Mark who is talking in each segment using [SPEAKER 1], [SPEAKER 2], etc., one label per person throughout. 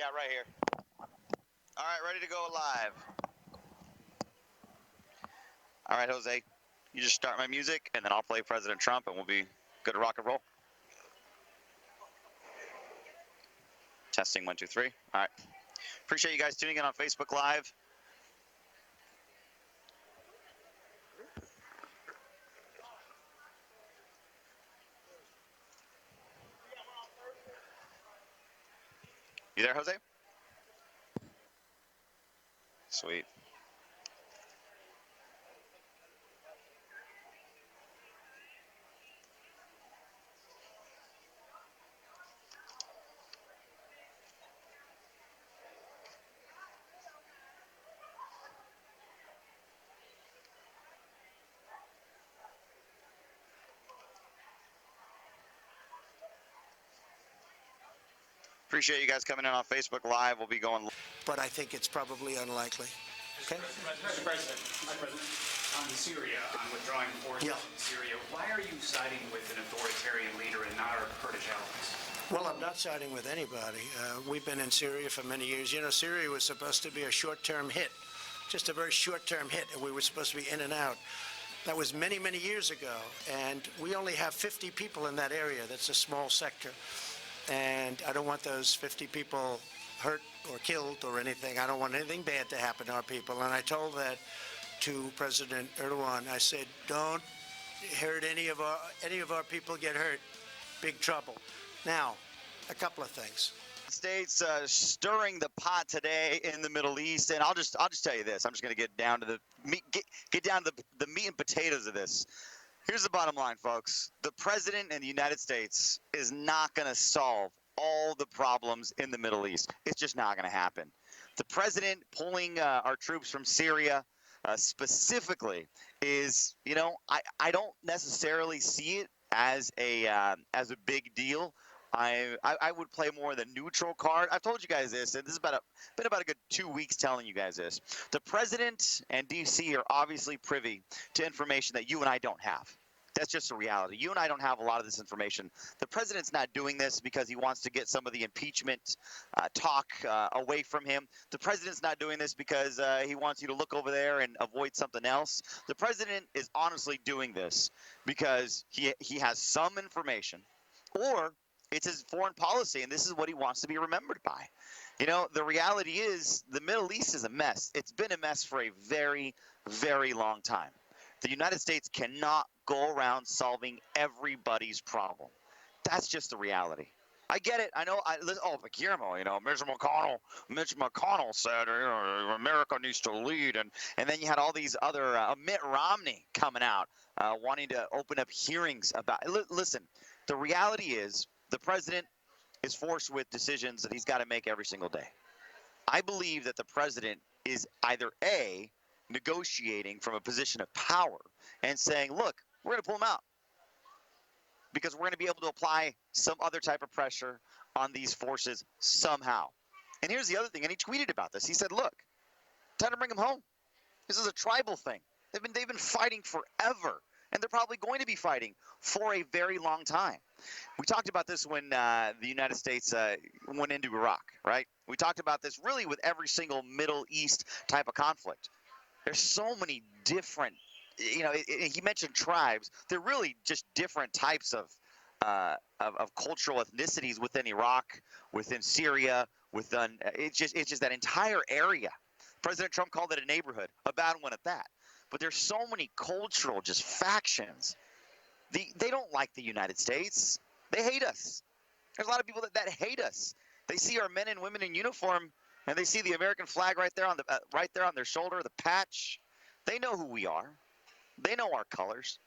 [SPEAKER 1] Yeah, right here. All right, ready to go live. All right, Jose, you just start my music, and then I'll play President Trump, and we'll be good to rock and roll. Testing 1, 2, 3. All right. Appreciate you guys tuning in on Facebook Live. You there, Jose? Sweet. Appreciate you guys coming in on Facebook Live. We'll be going.
[SPEAKER 2] But I think it's probably unlikely. Okay?
[SPEAKER 3] Mr. President, on Syria, on withdrawing forces
[SPEAKER 2] Yeah.
[SPEAKER 3] in Syria, why are you siding with an authoritarian leader and not our Kurdish allies?
[SPEAKER 2] Well, I'm not siding with anybody. We've been in Syria for many years. You know, Syria was supposed to be a short-term hit, just a very short-term hit, and we were supposed to be in and out. That was many, many years ago, and we only have 50 people in that area. That's a small sector, and I don't want those 50 people hurt or killed or anything. I don't want anything bad to happen to our people, and I told that to President Erdogan. I said, don't hurt any of our people get hurt. Big trouble. Now, a couple of things.
[SPEAKER 1] States stirring the pot today in the Middle East, and I'll just tell you this. I'm just going to get down to the meat, get down to the meat and potatoes of this. Here's the bottom line, folks. The president in the United States is not going to solve all the problems in the Middle East. It's just not going to happen. The president pulling our troops from Syria specifically is, you know, I don't necessarily see it as a big deal. I would play more the neutral card. I've told you guys this, and this is been about a good 2 weeks telling you guys this. The president and DC are obviously privy to information that you and I don't have. That's just a reality. You and I don't have a lot of this information. The president's not doing this because he wants to get some of the impeachment talk away from him. The president's not doing this because he wants you to look over there and avoid something else. The president is honestly doing this because he has some information, or it's his foreign policy, and this is what he wants to be remembered by. You know, the reality is the Middle East is a mess. It's been a mess for a very, very long time. The United States cannot go around solving everybody's problem. That's just the reality. I get it. I know. But Guillermo, you know, Mitch McConnell said, you know, America needs to lead, and then you had all these other Mitt Romney coming out wanting to open up hearings about. Listen, the reality is the president is forced with decisions that he's got to make every single day. I believe that the president is either A, negotiating from a position of power and saying, look, we're going to pull him out because we're going to be able to apply some other type of pressure on these forces somehow. And here's the other thing, and he tweeted about this. He said, look, time to bring him home. This is a tribal thing. They've been fighting forever, and they're probably going to be fighting for a very long time. We talked about this when the United States went into Iraq, right? We talked about this really with every single Middle East type of conflict. There's so many different, you know, he mentioned tribes. They're really just different types of cultural ethnicities within Iraq, within Syria, within it's just that entire area. President Trump called it a neighborhood, a bad one at that. But there's so many cultural just factions. They don't like the United States. They hate us. There's a lot of people that hate us. They see our men and women in uniform, and they see the American flag right there on their shoulder, the patch. They know who we are. They know our colors.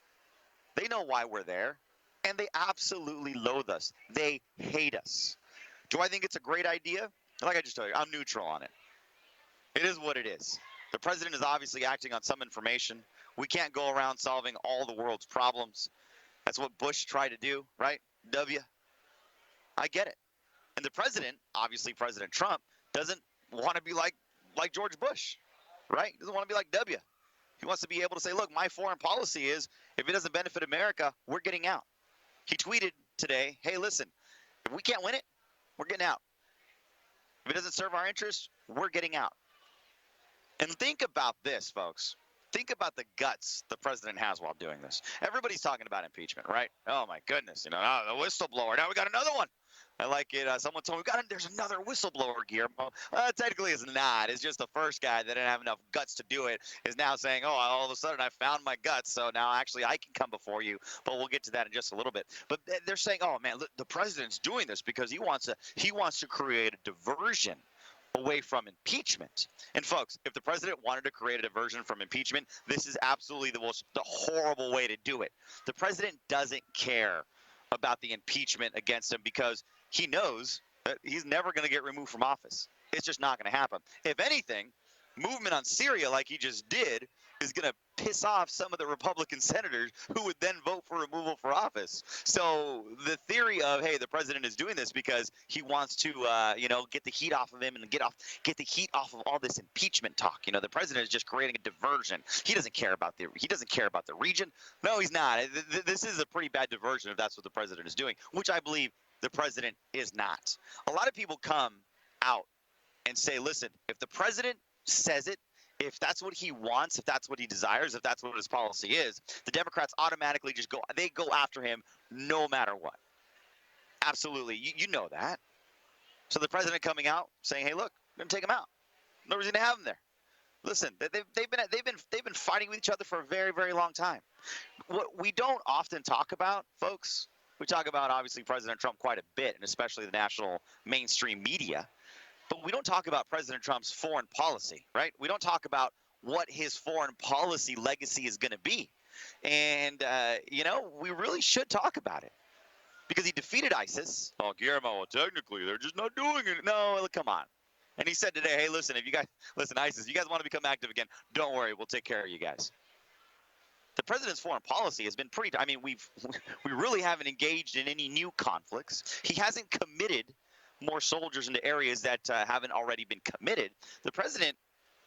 [SPEAKER 1] They know why we're there, and they absolutely loathe us. They hate us. Do I think it's a great idea? Like I just told you, I'm neutral on it. It is what it is. The president is obviously acting on some information. We can't go around solving all the world's problems. That's what Bush tried to do, right? W. I get it. And the president, obviously President Trump, doesn't want to be like George Bush, right? He doesn't want to be like W. He wants to be able to say, look, my foreign policy is if it doesn't benefit America, we're getting out. He tweeted today, hey, listen, if we can't win it, we're getting out. If it doesn't serve our interests, we're getting out. And think about this, folks. Think about the guts the president has while doing this. Everybody's talking about impeachment, right? Oh my goodness, the whistleblower. Now we got another one. I like it. Someone told me there's another whistleblower, Guillermo. Technically, it's not. It's just the first guy that didn't have enough guts to do it is now saying, oh, all of a sudden I found my guts, so now actually I can come before you. But we'll get to that in just a little bit. But they're saying, oh man, look, the president's doing this because he wants to create a diversion away from impeachment. And folks, if the president wanted to create a diversion from impeachment, this is absolutely the horrible way to do it. The president doesn't care about the impeachment against him because he knows that he's never going to get removed from office. It's just not going to happen. If anything, movement on Syria like he just did is going to piss off some of the Republican senators who would then vote for removal from office. So the theory of, hey, the president is doing this because he wants to, get the heat off of him and get the heat off of all this impeachment talk. The president is just creating a diversion. He doesn't care about the region. No, he's not. This is a pretty bad diversion if that's what the president is doing, which I believe the president is not. A lot of people come out and say, listen, if the president says it, if that's what he wants, if that's what he desires, if that's what his policy is, the Democrats automatically just go after him no matter what. Absolutely. You know that. So the president coming out saying, hey, look, we're going to take him out. No reason to have him there. Listen, they've been fighting with each other for a very, very long time. What we don't often talk about, folks, we talk about obviously President Trump quite a bit, and especially the national mainstream media. But we don't talk about President Trump's foreign policy, right? We don't talk about what his foreign policy legacy is going to be. And, we really should talk about it because he defeated ISIS. Oh, Guillermo, well, technically, they're just not doing it. No, come on. And he said today, hey, listen, ISIS, you guys want to become active again, don't worry, we'll take care of you guys. The president's foreign policy has been we really haven't engaged in any new conflicts. He hasn't committed more soldiers into areas that haven't already been committed. The president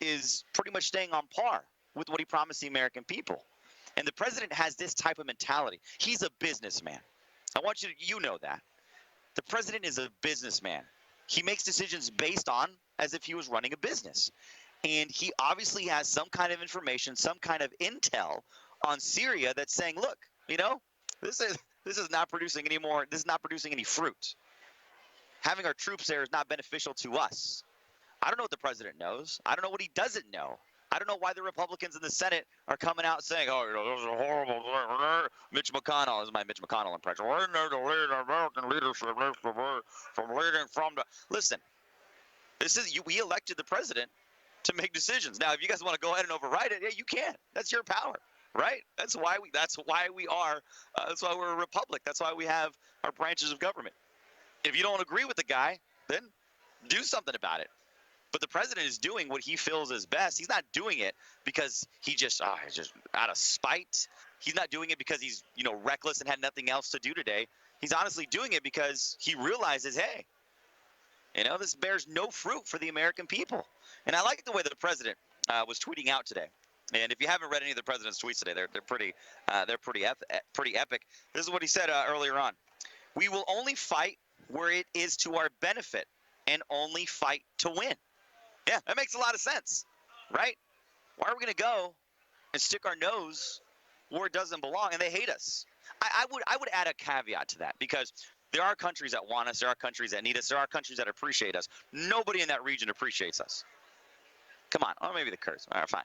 [SPEAKER 1] is pretty much staying on par with what he promised the American people. And the president has this type of mentality. He's a businessman. I want you know that. The president is a businessman. He makes decisions based on as if he was running a business. And he obviously has some kind of information, some kind of intel on Syria that's saying, look, this is not producing any more, this is not producing any fruit. Having our troops there is not beneficial to us. I don't know what the president knows. I don't know what he doesn't know. I don't know why the Republicans in the Senate are coming out saying, oh, those are horrible. Mitch McConnell is my Mitch McConnell impression. We're there to lead American leadership from leading from the. Listen, we elected the president to make decisions. Now, if you guys want to go ahead and override it, yeah, you can. That's your power, right? That's why we're a republic. That's why we have our branches of government. If you don't agree with the guy, then do something about it. But the president is doing what he feels is best. He's not doing it because he's just out of spite. He's not doing it because he's, reckless and had nothing else to do today. He's honestly doing it because he realizes, hey, this bears no fruit for the American people. And I like the way that the president was tweeting out today. And if you haven't read any of the president's tweets today, they're pretty epic. This is what he said earlier on. We will only fight where it is to our benefit and only fight to win. Yeah, that makes a lot of sense, right? Why are we going to go and stick our nose where it doesn't belong? And they hate us. I would add a caveat to that because there are countries that want us. There are countries that need us. There are countries that appreciate us. Nobody in that region appreciates us. Come on. Oh, maybe the Kurds. All right, fine.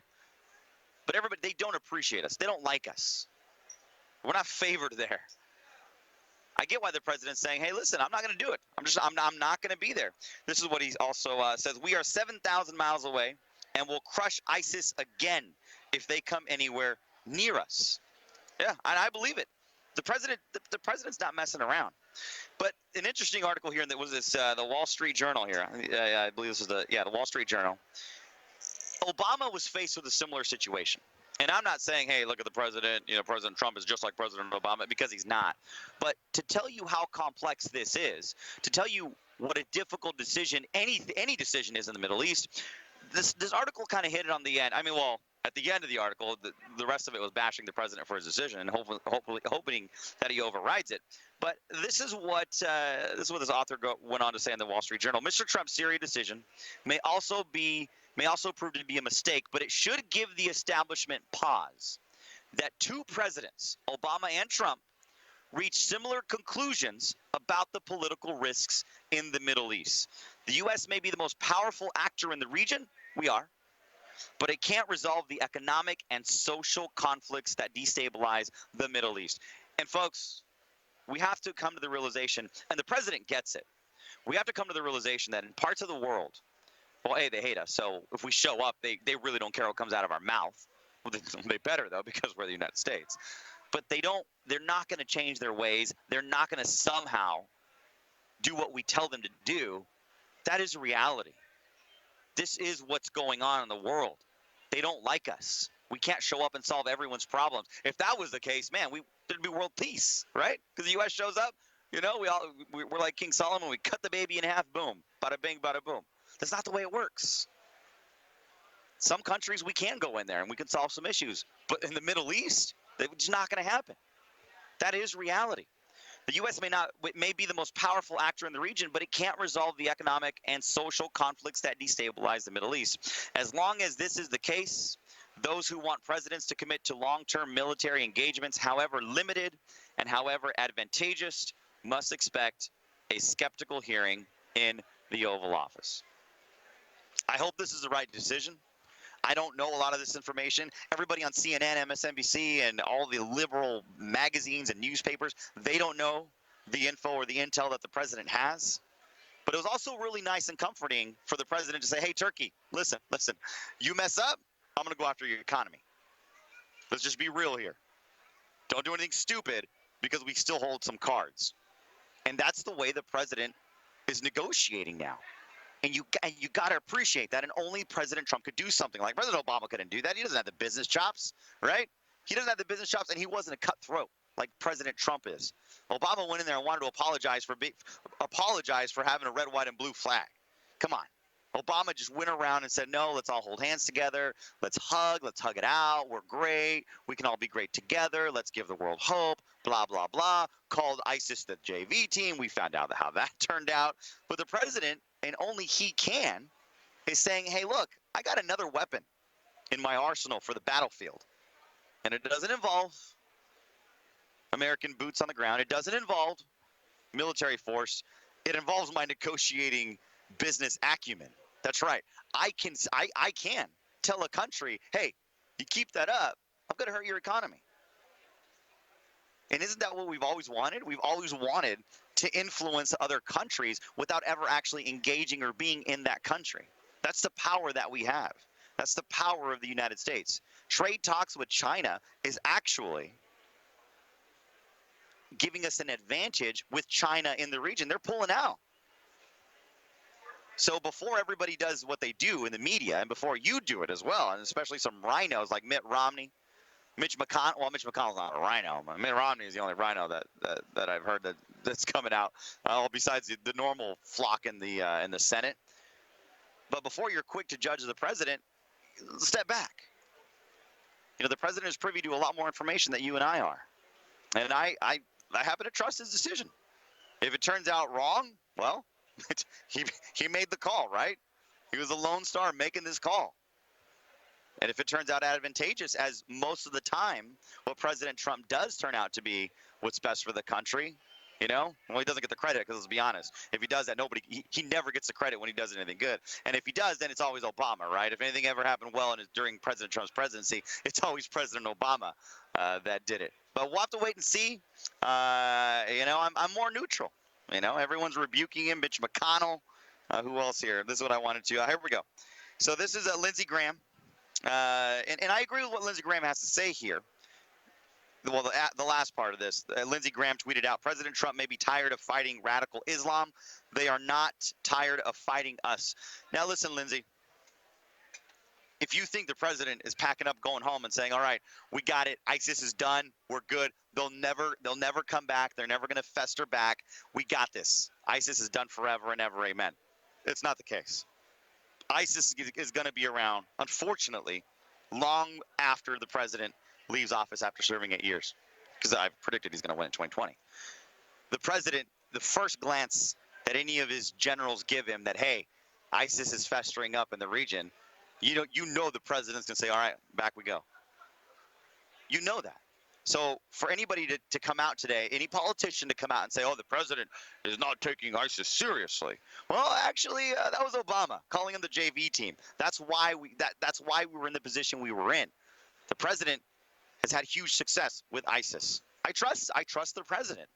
[SPEAKER 1] But they don't appreciate us. They don't like us. We're not favored there. I get why the president's saying, hey, listen, I'm not going to do it. I'm not going to be there. This is what he also says. We are 7,000 miles away and will crush ISIS again if they come anywhere near us. Yeah, and I believe it. The president's not messing around. But an interesting article here that was the Wall Street Journal here. I believe this is the Wall Street Journal. Obama was faced with a similar situation. And I'm not saying, hey, look at the president, President Trump is just like President Obama, because he's not. But to tell you how complex this is, to tell you what a difficult decision any decision is in the Middle East, this article kind of hit it on the end. At the end of the article, the rest of it was bashing the president for his decision and hopefully hoping that he overrides it. But this is what this author went on to say in the Wall Street Journal. Mr. Trump's Syria decision may also prove to be a mistake, but it should give the establishment pause that two presidents, Obama and Trump, reached similar conclusions about the political risks in the Middle East. The U.S. may be the most powerful actor in the region. We are. But it can't resolve the economic and social conflicts that destabilize the Middle East. And folks, we have to come to the realization, and the president gets it, we have to come to the realization that in parts of the world, well, A, they hate us, so if we show up, they really don't care what comes out of our mouth. Well, they better, though, because we're the United States. But they're not going to change their ways. They're not going to somehow do what we tell them to do. That is reality. This is what's going on in the world. They don't like us. We can't show up and solve everyone's problems. If that was the case, man, there'd be world peace, right? Because the U.S. shows up, we're like King Solomon. We cut the baby in half, boom, bada bing, bada boom. That's not the way it works. Some countries we can go in there and we can solve some issues, but in the Middle East, it's not going to happen. That is reality. The U.S. may be the most powerful actor in the region, but it can't resolve the economic and social conflicts that destabilize the Middle East. As long as this is the case, those who want presidents to commit to long-term military engagements, however limited and however advantageous, must expect a skeptical hearing in the Oval Office. I hope this is the right decision. I don't know a lot of this information. Everybody on CNN, MSNBC, and all the liberal magazines and newspapers, they don't know the info or the intel that the president has. But it was also really nice and comforting for the president to say, hey, Turkey, listen, you mess up, I'm going to go after your economy. Let's just be real here. Don't do anything stupid because we still hold some cards. And that's the way the president is negotiating now. And you got to appreciate that, and only President Trump could do something like President Obama couldn't do that. He doesn't have the business chops, right? He doesn't have the business chops, and he wasn't a cutthroat like President Trump is. Obama went in there and wanted to apologize for having a red, white, and blue flag. Come on. Obama just went around and said, no, let's all hold hands together. Let's hug it out. We're great. We can all be great together. Let's give the world hope, blah, blah, blah. Called ISIS the JV team. We found out how that turned out. But the president, and only he can, is saying, hey, look, I got another weapon in my arsenal for the battlefield. And it doesn't involve American boots on the ground. It doesn't involve military force. It involves my negotiating business acumen. That's right. I can tell a country, hey, you keep that up, I'm going to hurt your economy. And isn't that what we've always wanted? We've always wanted to influence other countries without ever actually engaging or being in that country. That's the power that we have. That's the power of the United States. Trade talks with China is actually giving us an advantage with China in the region. They're pulling out. So before everybody does what they do in the media, and before you do it as well, and especially some rhinos like Mitt Romney, Mitch McConnell. Well, Mitch McConnell's not a rhino. Mitt Romney is the only rhino that I've heard that's coming out. Besides the normal flock in the Senate. But before you're quick to judge the president, step back. The president is privy to a lot more information than you and I are, and I happen to trust his decision. If it turns out wrong, well, he made the call, right? He was a lone star making this call. And if it turns out advantageous, as most of the time what President Trump does turn out to be what's best for the country, well, he doesn't get the credit because let's be honest. If he does that, he never gets the credit when he does anything good. And if he does, then it's always Obama, right? If anything ever happened well during President Trump's presidency, it's always President Obama that did it. But we'll have to wait and see. I'm more neutral. Everyone's rebuking him. Mitch McConnell. Who else here? This is what I wanted to. Here we go. So this is Lindsey Graham. And I agree with what Lindsey Graham has to say here. Well, the last part of this, Lindsey Graham tweeted out, President Trump may be tired of fighting radical Islam. They are not tired of fighting us. Now, listen, Lindsey, if you think the president is packing up, going home and saying, all right, we got it. ISIS is done. We're good. They'll never come back. They're never going to fester back. We got this. ISIS is done forever and ever. Amen. It's not the case. ISIS is going to be around, unfortunately, long after the president leaves office after serving 8 years, because I've predicted he's going to win in 2020. The president, the first glance that any of his generals give him that, hey, ISIS is festering up in the region, you know the president's going to say, all right, back we go. You know that. So for anybody to come out today, any politician to come out and say, oh, the president is not taking ISIS seriously. Well, actually, that was Obama calling him the JV team. That's why we were in the position we were in. The president has had huge success with ISIS. I trust the president.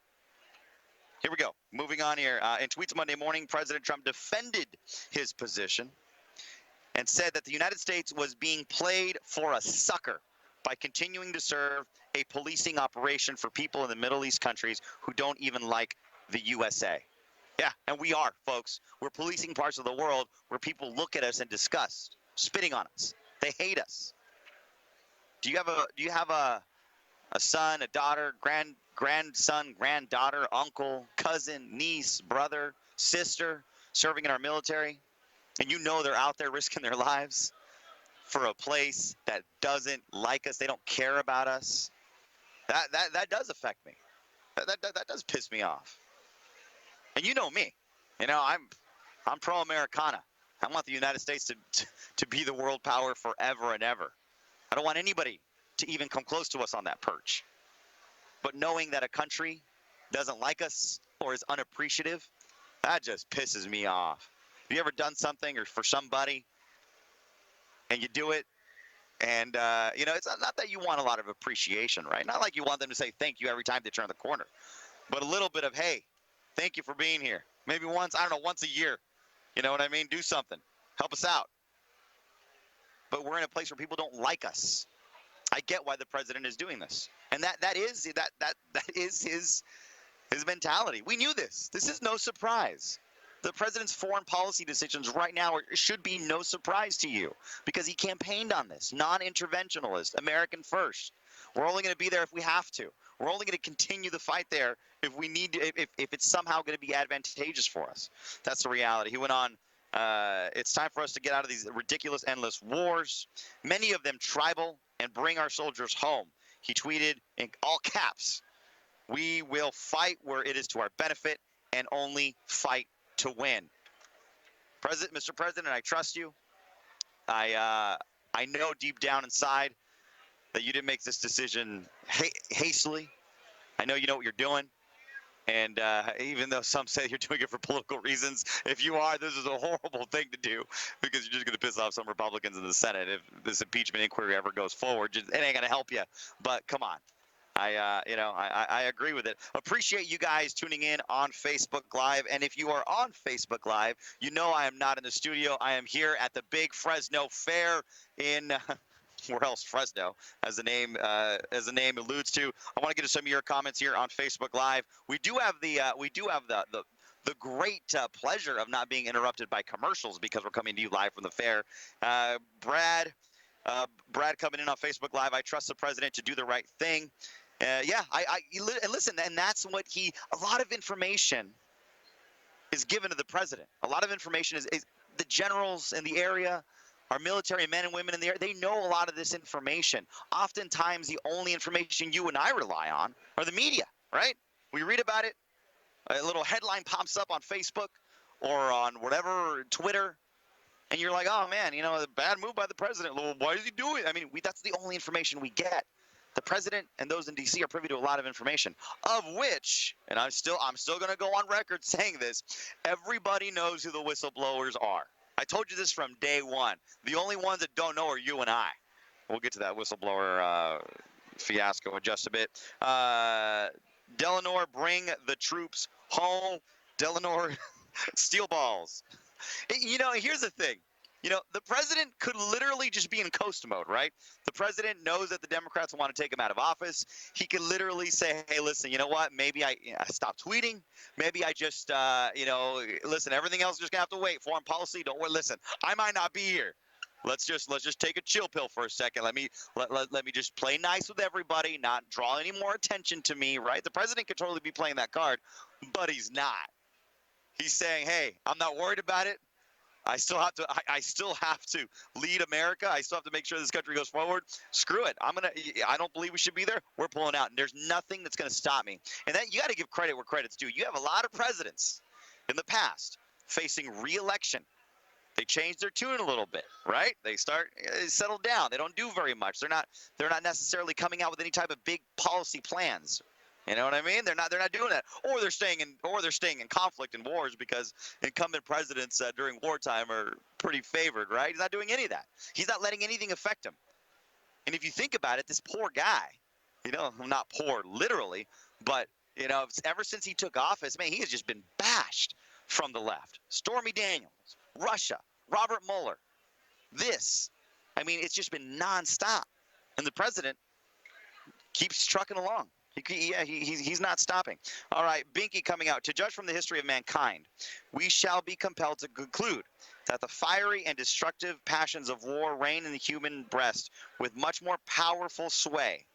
[SPEAKER 1] Here we go. Moving on here. In tweets Monday morning, President Trump defended his position and said that the United States was being played for a sucker by continuing to serve a policing operation for people in the Middle East countries who don't even like the USA. Yeah, and we are, folks. We're policing parts of the world where people look at us in disgust, spitting on us. They hate us. Do you have a son, a daughter, grandson, granddaughter, uncle, cousin, niece, brother, sister serving in our military, and you know they're out there risking their lives for a place that doesn't like us, they don't care about us? That does affect me. That does piss me off. And you know me. You know, I'm pro-Americana. I want the United States to be the world power forever and ever. I don't want anybody to even come close to us on that perch. But knowing that a country doesn't like us or is unappreciative, that just pisses me off. Have you ever done something or for somebody and you do it and, it's not that you want a lot of appreciation, right? Not like you want them to say thank you every time they turn the corner. But a little bit of, hey, thank you for being here. Maybe once a year. You know what I mean? Do something. Help us out. But we're in a place where people don't like us. I get why the president is doing this. And that is his mentality. We knew this. This is no surprise. The president's foreign policy decisions right now should be no surprise to you because he campaigned on this. Non-interventionalist, American first. We're only going to be there if we have to. We're only going to continue the fight there if we need to, if it's somehow going to be advantageous for us. That's the reality. He went on, it's time for us to get out of these ridiculous, endless wars, many of them tribal, and bring our soldiers home. He tweeted in all caps, "We will fight where it is to our benefit and only fight to win." Mr. President, I trust you. I know deep down inside that you didn't make this decision hastily. I know you know what you're doing. And even though some say you're doing it for political reasons, if you are, this is a horrible thing to do because you're just going to piss off some Republicans in the Senate. If this impeachment inquiry ever goes forward, it ain't going to help you. But come on. I agree with it. Appreciate you guys tuning in on Facebook Live. And if you are on Facebook Live, you know I am not in the studio. I am here at the big Fresno Fair in where else? Fresno, as the name alludes to. I want to get to some of your comments here on Facebook Live. We do have the great pleasure of not being interrupted by commercials because we're coming to you live from the fair. Brad coming in on Facebook Live. I trust the president to do the right thing. And listen, and that's what a lot of information is given to the president. A lot of information is the generals in the area, our military men and women in the area, they know a lot of this information. Oftentimes, the only information you and I rely on are the media, right? We read about it, a little headline pops up on Facebook or on whatever, Twitter, and you're like, oh, man, a bad move by the president. Well, why is he doing it? I mean, that's the only information we get. The president and those in D.C. are privy to a lot of information, of which, and I'm still going to go on record saying this, everybody knows who the whistleblowers are. I told you this from day one. The only ones that don't know are you and I. We'll get to that whistleblower fiasco in just a bit. Delano, bring the troops home. Delano, steel balls. Here's the thing. The president could literally just be in coast mode, right? The president knows that the Democrats want to take him out of office. He could literally say, hey, listen, you know what? Maybe I stop tweeting. Maybe I just, listen, everything else is just going to have to wait. Foreign policy, don't wait. Listen, I might not be here. Let's just take a chill pill for a second. Let me just play nice with everybody, not draw any more attention to me, right? The president could totally be playing that card, but he's not. He's saying, hey, I'm not worried about it. I still have to. I still have to lead America. I still have to make sure this country goes forward. Screw it. I don't believe we should be there. We're pulling out, and there's nothing that's going to stop me. And that you got to give credit where credit's due. You have a lot of presidents in the past facing re-election. They change their tune a little bit, right? They settle down. They don't do very much. They're not necessarily coming out with any type of big policy plans. You know what I mean? They're not doing that, or they're staying in conflict and wars because incumbent presidents during wartime are pretty favored, right? He's not doing any of that. He's not letting anything affect him. And if you think about it, this poor guy, not poor literally, but ever since he took office, man, he has just been bashed from the left. Stormy Daniels, Russia, Robert Mueller, it's just been nonstop. And the president keeps trucking along. He's not stopping. All right, Binky coming out. To judge from the history of mankind, we shall be compelled to conclude that the fiery and destructive passions of war reign in the human breast with much more powerful sway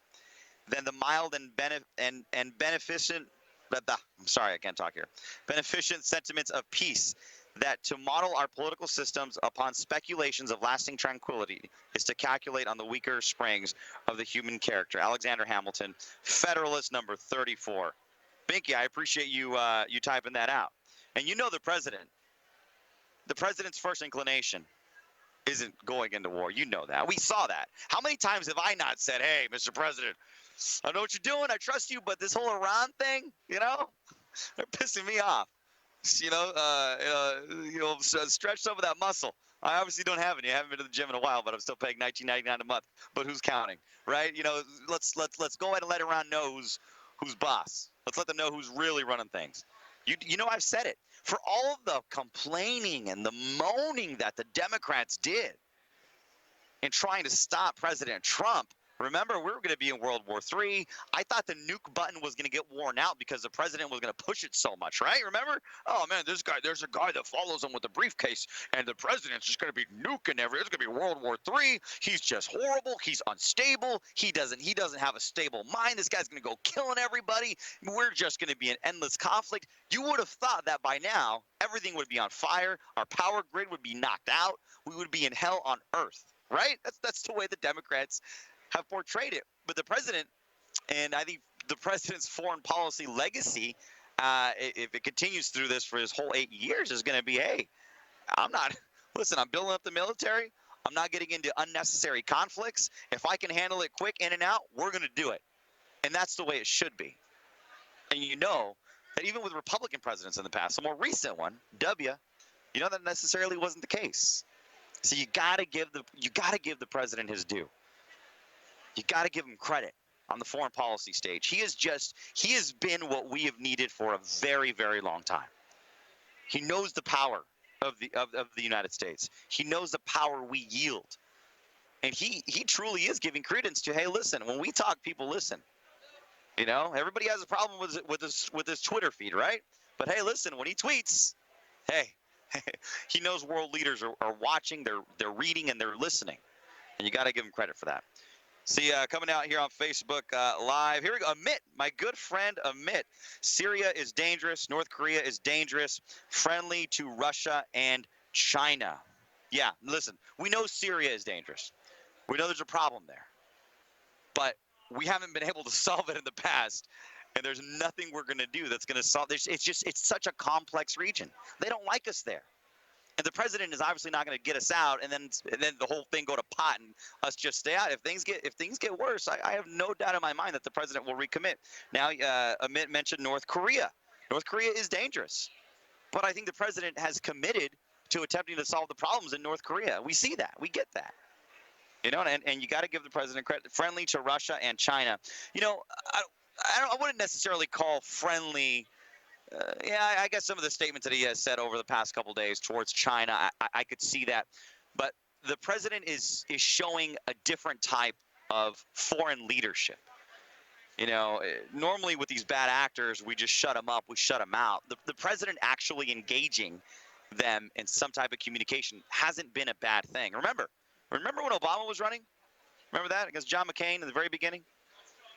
[SPEAKER 1] than the mild and beneficent. I'm sorry, I can't talk here. Beneficent sentiments of peace, that to model our political systems upon speculations of lasting tranquility is to calculate on the weaker springs of the human character. Alexander Hamilton, Federalist number 34. Binky, I appreciate you typing that out. And the president's first inclination isn't going into war. You know that. We saw that. How many times have I not said, hey, Mr. President, I know what you're doing. I trust you, but this whole Iran thing, they're pissing me off. Stretch some of that muscle. I obviously don't have any. I haven't been to the gym in a while, but I'm still paying $19.99 a month. But who's counting, right? Let's go ahead and let Iran know who's boss. Let's let them know who's really running things. I've said it. For all of the complaining and the moaning that the Democrats did in trying to stop President Trump, remember, we were going to be in World War III. I thought the nuke button was going to get worn out because the president was going to push it so much, right? Remember? Oh, man, there's a guy that follows him with a briefcase, and the president's just going to be nuking it's going to be World War III. He's just horrible. He's unstable. He doesn't have a stable mind. This guy's going to go killing everybody. We're just going to be in endless conflict. You would have thought that by now, everything would be on fire. Our power grid would be knocked out. We would be in hell on earth, right? That's the way the Democrats have portrayed it. But the president, and I think the president's foreign policy legacy, if it continues through this for his whole 8 years, is going to be, hey, I'm building up the military. I'm not getting into unnecessary conflicts. If I can handle it quick in and out, we're going to do it. And that's the way it should be. And that even with Republican presidents in the past, the more recent one, that necessarily wasn't the case. So you got to give the president his due. You got to give him credit on the foreign policy stage. He has been what we have needed for a very, very long time. He knows the power of the United States. He knows the power we yield. And he truly is giving credence to, hey, listen, when we talk, people listen. Everybody has a problem with his Twitter feed, right? But hey, listen, when he tweets, hey, he knows world leaders are watching, they're reading, and they're listening. And you got to give him credit for that. See, coming out here on Facebook Live. Here we go. Amit, my good friend Amit. Syria is dangerous. North Korea is dangerous. Friendly to Russia and China. Yeah, listen, we know Syria is dangerous. We know there's a problem there. But we haven't been able to solve it in the past. And there's nothing we're going to do that's going to solve this. It's such a complex region. They don't like us there. And the president is obviously not going to get us out, and then the whole thing go to pot and us just stay out. If things get worse, I have no doubt in my mind that the president will recommit. Now, Amit mentioned North Korea. North Korea is dangerous, but I think the president has committed to attempting to solve the problems in North Korea. We see that. We get that. And you got to give the president credit. Friendly to Russia and China. I wouldn't necessarily call friendly. I guess some of the statements that he has said over the past couple of days towards China, I could see that. But the president is showing a different type of foreign leadership. Normally with these bad actors, we just shut them up, we shut them out. The president actually engaging them in some type of communication hasn't been a bad thing. Remember when Obama was running? Remember that against John McCain in the very beginning?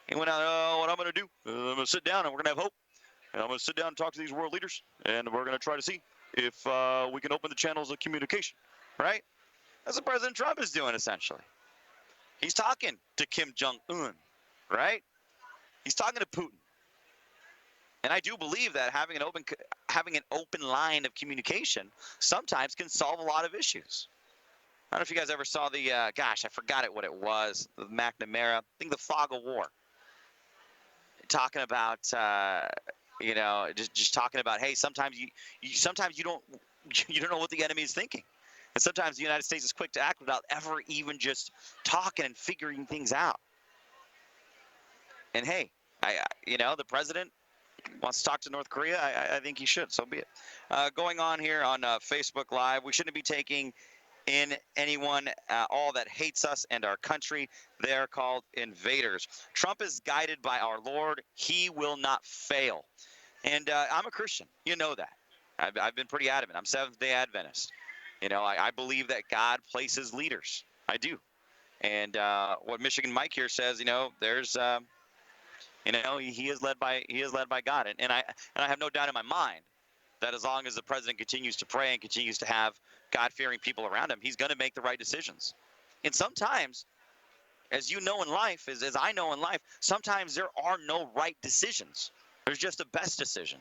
[SPEAKER 1] He went out, oh, what I'm going to do, I'm going to sit down and we're going to have hope. And I'm going to sit down and talk to these world leaders, and we're going to try to see if we can open the channels of communication, right? That's what President Trump is doing, essentially. He's talking to Kim Jong-un, right? He's talking to Putin. And I do believe that having an open line of communication sometimes can solve a lot of issues. I don't know if you guys ever saw the, gosh, I forgot what it was, the McNamara, I think the Fog of War. Talking about, just talking about, hey, sometimes you don't you don't know what the enemy is thinking. And sometimes the United States is quick to act without ever even just talking and figuring things out. And hey, the president wants to talk to North Korea. I think he should. So be it. Going on here on Facebook Live, we shouldn't be taking in anyone all that hates us and our country. They're called invaders. Trump is guided by our Lord. He will not fail. And I'm a Christian. You know that. I've been pretty adamant. I'm Seventh-day Adventist. I believe that God places leaders. I do. And what Michigan Mike here says, there's, he is led by God. And I have no doubt in my mind that as long as the president continues to pray and continues to have God-fearing people around him, he's going to make the right decisions. And sometimes, as you know in life, as I know in life, sometimes there are no right decisions. There's just a best decision.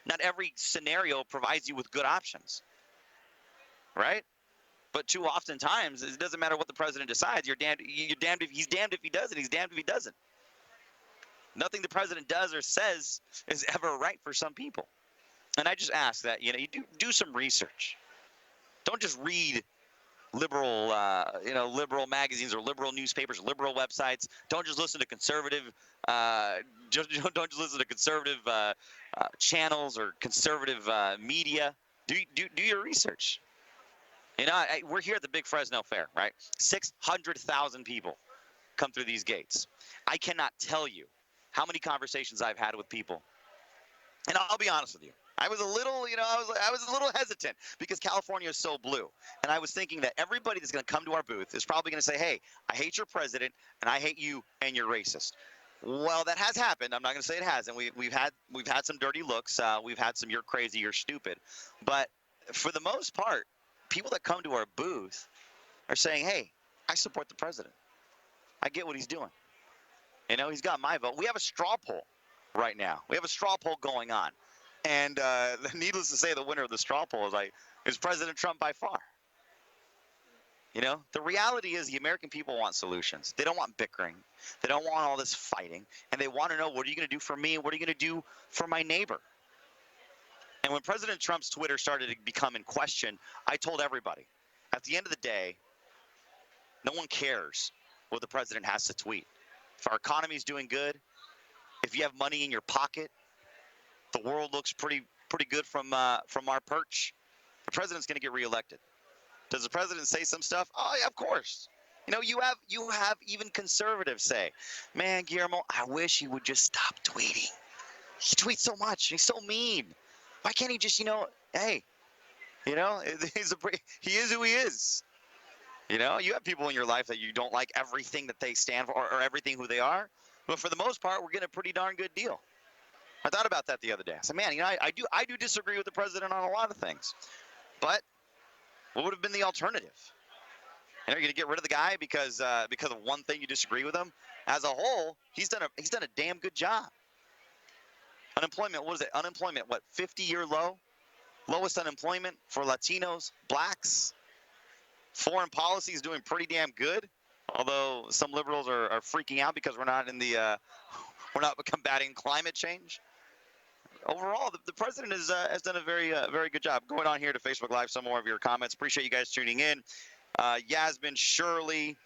[SPEAKER 1] Not every scenario provides you with good options, right? But too often times, it doesn't matter what the president decides. You're damned if he's damned if he does it. He's damned if he doesn't. Nothing the president does or says is ever right for some people. And I just ask that, you do some research. Don't just read liberal magazines or liberal newspapers, liberal websites. Don't just listen to conservative, don't just listen to conservative channels or conservative media. Do your research. We're here at the big Fresno Fair, right? 600,000 people come through these gates. I cannot tell you how many conversations I've had with people. And I'll be honest with you. I was a little, I was a little hesitant because California is so blue. And I was thinking that everybody that's going to come to our booth is probably going to say, hey, I hate your president and I hate you and you're racist. Well, that has happened. I'm not going to say it hasn't. We've had some dirty looks. We've had some you're crazy, you're stupid. But for the most part, people that come to our booth are saying, hey, I support the president. I get what he's doing. He's got my vote. We have a straw poll right now. We have a straw poll going on. And needless to say, the winner of the straw poll is President Trump by far. The reality is the American people want solutions. They don't want bickering. They don't want all this fighting. And they want to know, what are you going to do for me? What are you going to do for my neighbor? And when President Trump's Twitter started to become in question, I told everybody, at the end of the day, no one cares what the president has to tweet. If our economy is doing good, if you have money in your pocket, the world looks pretty good from our perch, the president's going to get reelected. Does the president say some stuff? Oh, yeah, of course. You have even conservatives say, man, Guillermo, I wish he would just stop tweeting. He tweets so much. He's so mean. Why can't he just, hey, he is who he is. You have people in your life that you don't like everything that they stand for or everything who they are. But for the most part, we're getting a pretty darn good deal. I thought about that the other day. I said, man, I do disagree with the president on a lot of things. But what would have been the alternative? You're going to get rid of the guy because of one thing you disagree with him? As a whole, he's done a damn good job. Unemployment, what is it? Unemployment, 50-year low? Lowest unemployment for Latinos, blacks. Foreign policy is doing pretty damn good, although some liberals are freaking out because we're not combating climate change. Overall, the president has done a very good job. Going on here to Facebook Live, some more of your comments. Appreciate you guys tuning in. Yasmin, Shirley,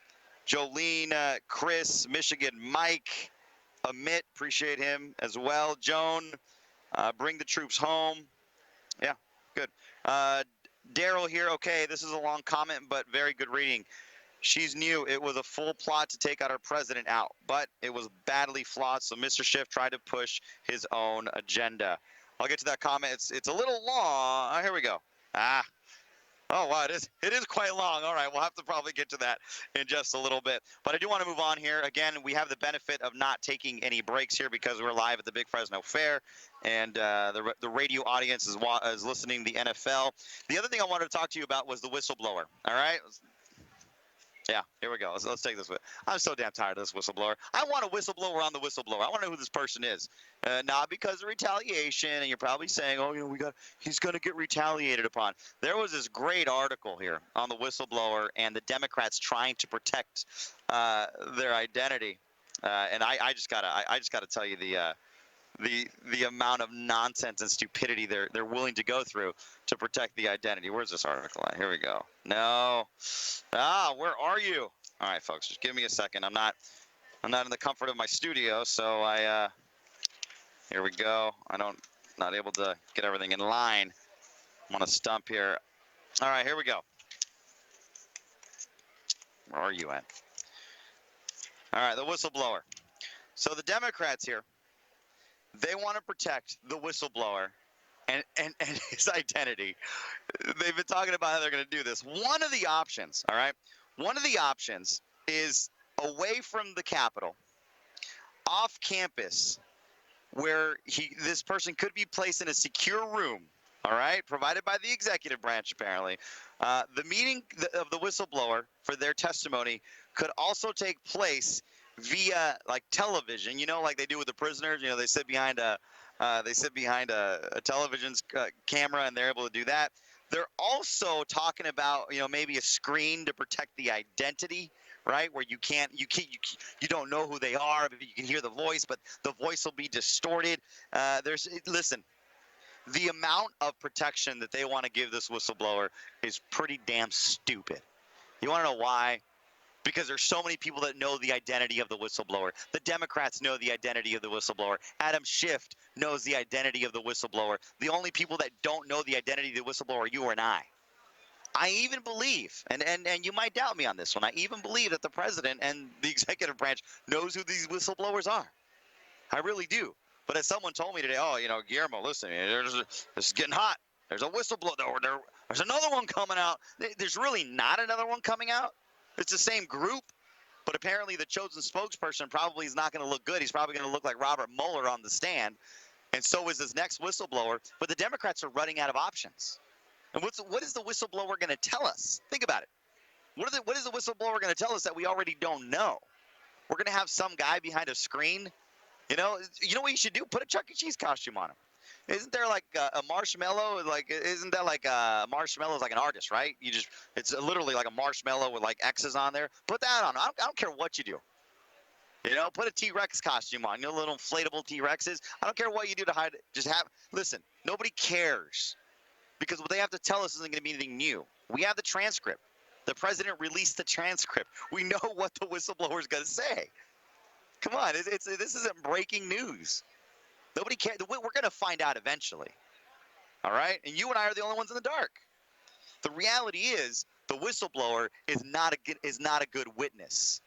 [SPEAKER 1] Jolene, Chris, Michigan, Mike, Amit, appreciate him as well. Joan, bring the troops home. Yeah, good. Daryl here. Okay, this is a long comment, but very good reading. She's new. It was a full plot to take our president out, but it was badly flawed, so Mr. Schiff tried to push his own agenda. I'll get to that comment. It's a little long. Here we go. Oh, wow, it is quite long. All right, we'll have to probably get to that in just a little bit. But I do want to move on here. Again, we have the benefit of not taking any breaks here because we're live at the Big Fresno Fair, and the radio audience is listening to the NFL. The other thing I wanted to talk to you about was the whistleblower. All right? Yeah, here we go. Let's take this. I'm so damn tired of this whistleblower. I want a whistleblower on the whistleblower. I want to know who this person is. Not because of retaliation, and you're probably saying, oh, he's going to get retaliated upon. There was this great article here on the whistleblower and the Democrats trying to protect their identity. And I just gotta tell you the amount of nonsense and stupidity they're willing to go through to protect the identity. Where's this article at? Here we go. No. Where are you? All right, folks, just give me a second. I'm not in the comfort of my studio, so here we go. Not able to get everything in line. I'm on a stump here. All right, here we go. Where are you at? All right, the whistleblower. So the Democrats here, they want to protect the whistleblower and his identity. They've been talking about how they're going to do this. One of the options, all right, is away from the Capitol, off campus, where this person could be placed in a secure room, all right, provided by the executive branch, apparently. The meeting of the whistleblower for their testimony could also take place via like television, like they do with the prisoners. They sit behind a television camera, and they're able to do that. They're also talking about maybe a screen to protect the identity, right? Where you don't know who they are, but you can hear the voice, but the voice will be distorted. Listen, the amount of protection that they want to give this whistleblower is pretty damn stupid. You want to know why? Because there's so many people that know the identity of the whistleblower. The Democrats know the identity of the whistleblower. Adam Schiff knows the identity of the whistleblower. The only people that don't know the identity of the whistleblower are you and I. I even believe, and you might doubt me on this one, I even believe that the president and the executive branch knows who these whistleblowers are. I really do. But as someone told me today, Guillermo, listen, this is getting hot. There's a whistleblower. There's another one coming out. There's really not another one coming out. It's the same group. But apparently the chosen spokesperson probably is not going to look good. He's probably going to look like Robert Mueller on the stand. And so is this next whistleblower. But the Democrats are running out of options. And what is the whistleblower going to tell us? Think about it. What is the whistleblower going to tell us that we already don't know? We're going to have some guy behind a screen. You know what you should do? Put a Chuck E. Cheese costume on him. Isn't there like a marshmallow? Isn't that like a marshmallow is like an artist, right? It's literally like a marshmallow with like X's on there. Put that on. I don't care what you do. Put a T-Rex costume on. Little inflatable T-Rexes. I don't care what you do to hide it. Listen, nobody cares. Because what they have to tell us isn't going to be anything new. We have the transcript. The president released the transcript. We know what the whistleblower is going to say. Come on, this isn't breaking news. Nobody cares. We're going to find out eventually. All right? And you and I are the only ones in the dark. The reality is the whistleblower is not a good witness.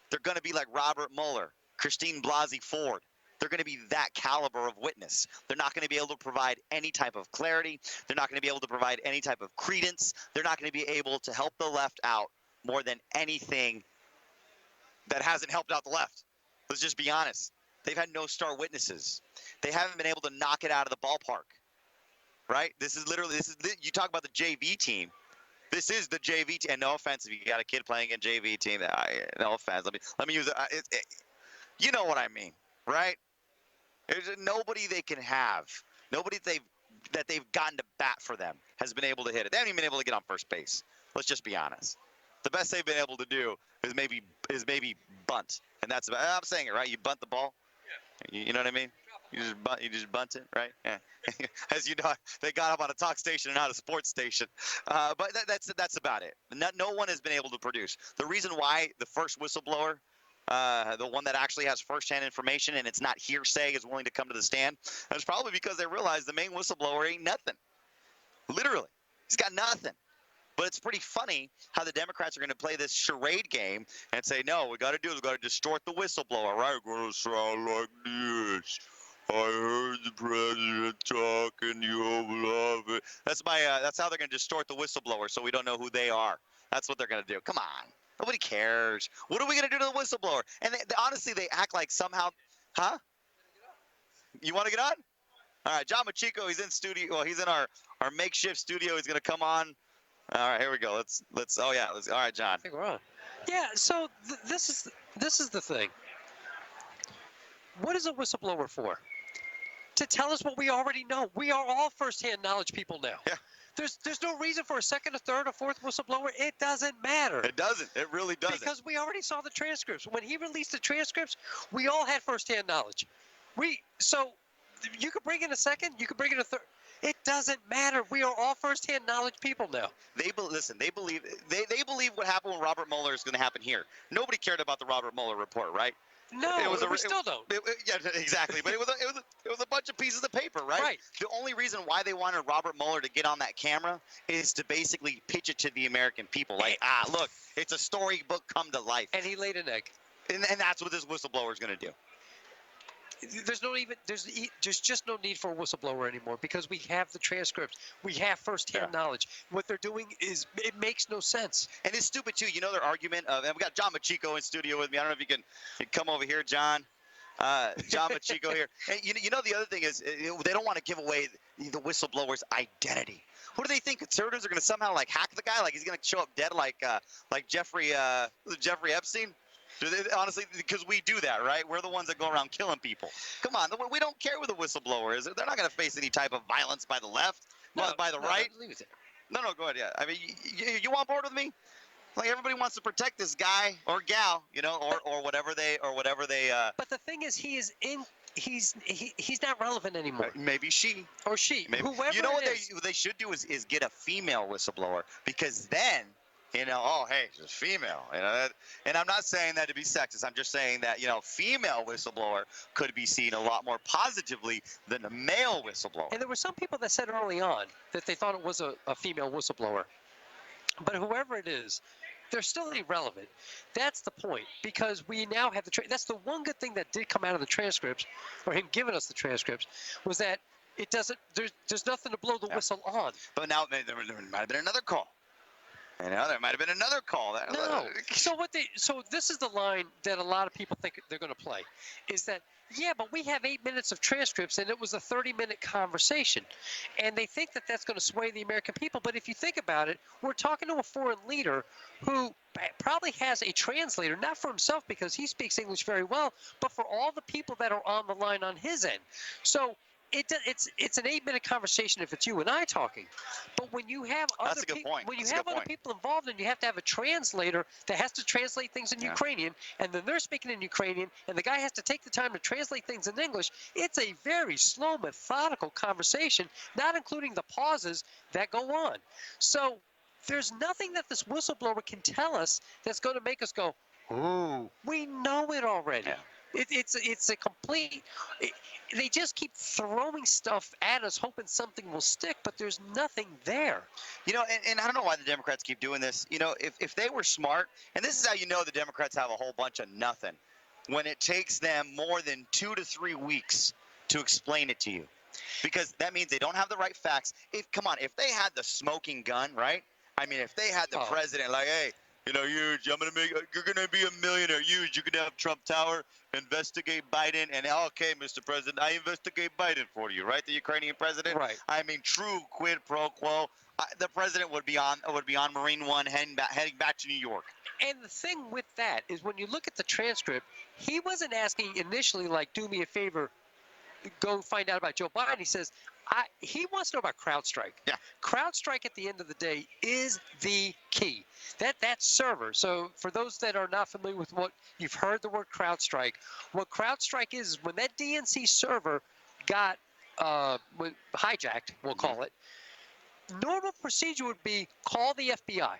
[SPEAKER 1] They're going to be like Robert Mueller, Christine Blasey Ford. They're going to be that caliber of witness. They're not going to be able to provide any type of clarity. They're not going to be able to provide any type of credence. They're not going to be able to help the left out more than anything that hasn't helped out the left. Let's just be honest. They've had no star witnesses. They haven't been able to knock it out of the ballpark, right? You talk about the JV team. This is the JV team. And no offense if you got a kid playing a JV team. No offense. Let me use it. You know what I mean, right? There's nobody they can have. Nobody that they've gotten to bat for them has been able to hit it. They haven't even been able to get on first base. Let's just be honest. The best they've been able to do is maybe bunt, and that's about. I'm saying it right. You bunt the ball. Yeah. You know what I mean? You just bunt it, right? Yeah. As you know, they got up on a talk station and not a sports station. But that's about it. No one has been able to produce. The reason why the first whistleblower, the one that actually has firsthand information and it's not hearsay, is willing to come to the stand, that's probably because they realize the main whistleblower ain't nothing. Literally, he's got nothing. But it's pretty funny how the Democrats are going to play this charade game and say, no, what we got to do is we got to distort the whistleblower, right? We're going to sound like this. I heard the president talking, you love it. That's how they're going to distort the whistleblower so we don't know who they are. That's what they're going to do. Come on. Nobody cares. What are we going to do to the whistleblower? And honestly, they act like somehow, huh? You want to get on? All right, John Machiko, he's in studio. Well, he's in our makeshift studio. He's going to come on. All right, here we go. Let's. Oh yeah. All right, John.
[SPEAKER 4] I think we're on. Yeah. So this is the thing. What is a whistleblower for? To tell us what we already know. We are all firsthand knowledge people now.
[SPEAKER 1] Yeah.
[SPEAKER 4] There's no reason for a second, a third, a fourth whistleblower. It doesn't matter.
[SPEAKER 1] It doesn't. It really doesn't.
[SPEAKER 4] Because we already saw the transcripts. When he released the transcripts, we all had firsthand knowledge. So you could bring in a second, you could bring in a third. It doesn't matter. We are all firsthand knowledge people now.
[SPEAKER 1] Listen. They believe what happened with Robert Mueller is going to happen here. Nobody cared about the Robert Mueller report, right?
[SPEAKER 4] No, we still don't.
[SPEAKER 1] Yeah, exactly. But it was a bunch of pieces of paper, right?
[SPEAKER 4] Right.
[SPEAKER 1] The only reason why they wanted Robert Mueller to get on that camera is to basically pitch it to the American people. Like, look, it's a storybook come to life.
[SPEAKER 4] And he laid an egg.
[SPEAKER 1] And that's what this whistleblower is going to do.
[SPEAKER 4] There's just no need for a whistleblower anymore because we have the transcripts. We have firsthand knowledge. What they're doing it makes no sense.
[SPEAKER 1] And it's stupid too. You know their argument of, and we got John Machiko in studio with me. I don't know if you can come over here, John. John Machiko here. And you know the other thing is they don't want to give away the whistleblower's identity. What do they think? Conservatives are going to somehow like hack the guy? Like he's going to show up dead like Jeffrey Epstein? Honestly, because we do that, right? We're the ones that go around killing people. Come on, we don't care who the whistleblower is. They're not going to face any type of violence by the left, by the right.
[SPEAKER 4] Leave it there.
[SPEAKER 1] No, go ahead. Yeah, I mean, you on board with me? Like everybody wants to protect this guy or gal, you know, or whatever they.
[SPEAKER 4] But the thing is, he's not relevant anymore.
[SPEAKER 1] Maybe she
[SPEAKER 4] or she,
[SPEAKER 1] maybe.
[SPEAKER 4] Whoever.
[SPEAKER 1] You know what
[SPEAKER 4] it is.
[SPEAKER 1] they should do is get a female whistleblower because then. You know, oh, hey, she's female. You know, and I'm not saying that to be sexist. I'm just saying that, female whistleblower could be seen a lot more positively than a male whistleblower.
[SPEAKER 4] And there were some people that said early on that they thought it was a female whistleblower. But whoever it is, they're still irrelevant. That's the point, because we now have that's the one good thing that did come out of the transcripts, or him giving us the transcripts, was that it doesn't. There's nothing to blow the whistle on.
[SPEAKER 1] But now there might have been another call. There might have been another call.
[SPEAKER 4] No. So this is the line that a lot of people think they're going to play, is that, yeah, but we have 8 minutes of transcripts and it was a 30-minute conversation. And they think that that's going to sway the American people. But if you think about it, we're talking to a foreign leader who probably has a translator, not for himself because he speaks English very well, but for all the people that are on the line on his end. So it's an 8-minute conversation if it's you and I talking, but when you have other people, people involved, and you have to have a translator that has to translate things in Ukrainian, and then they're speaking in Ukrainian, and the guy has to take the time to translate things in English. It's a very slow, methodical conversation, not including the pauses that go on. So there's nothing that this whistleblower can tell us that's going to make us go, "Ooh, we know it already." Yeah. It's a complete. They just keep throwing stuff at us, hoping something will stick, but there's nothing there.
[SPEAKER 1] And I don't know why the Democrats keep doing this. If they were smart, and this is how you know the Democrats have a whole bunch of nothing, when it takes them more than 2 to 3 weeks to explain it to you, because that means they don't have the right facts. If they had the smoking gun, right? I mean, if they had the president like, hey. Huge. You're gonna be a millionaire. Huge. You can have Trump Tower, investigate Biden, and okay, Mr. President, I investigate Biden for you, right? The Ukrainian president.
[SPEAKER 4] Right.
[SPEAKER 1] I mean, true quid pro quo. The president would be on Marine One, heading back to New York.
[SPEAKER 4] And the thing with that is, when you look at the transcript, he wasn't asking initially like, "Do me a favor, go find out about Joe Biden." He says, he wants to know about CrowdStrike.
[SPEAKER 1] Yeah.
[SPEAKER 4] CrowdStrike at the end of the day is the key. That server. So for those that are not familiar with what you've heard the word CrowdStrike, what CrowdStrike is when that DNC server got hijacked, we'll call it. Normal procedure would be call the FBI.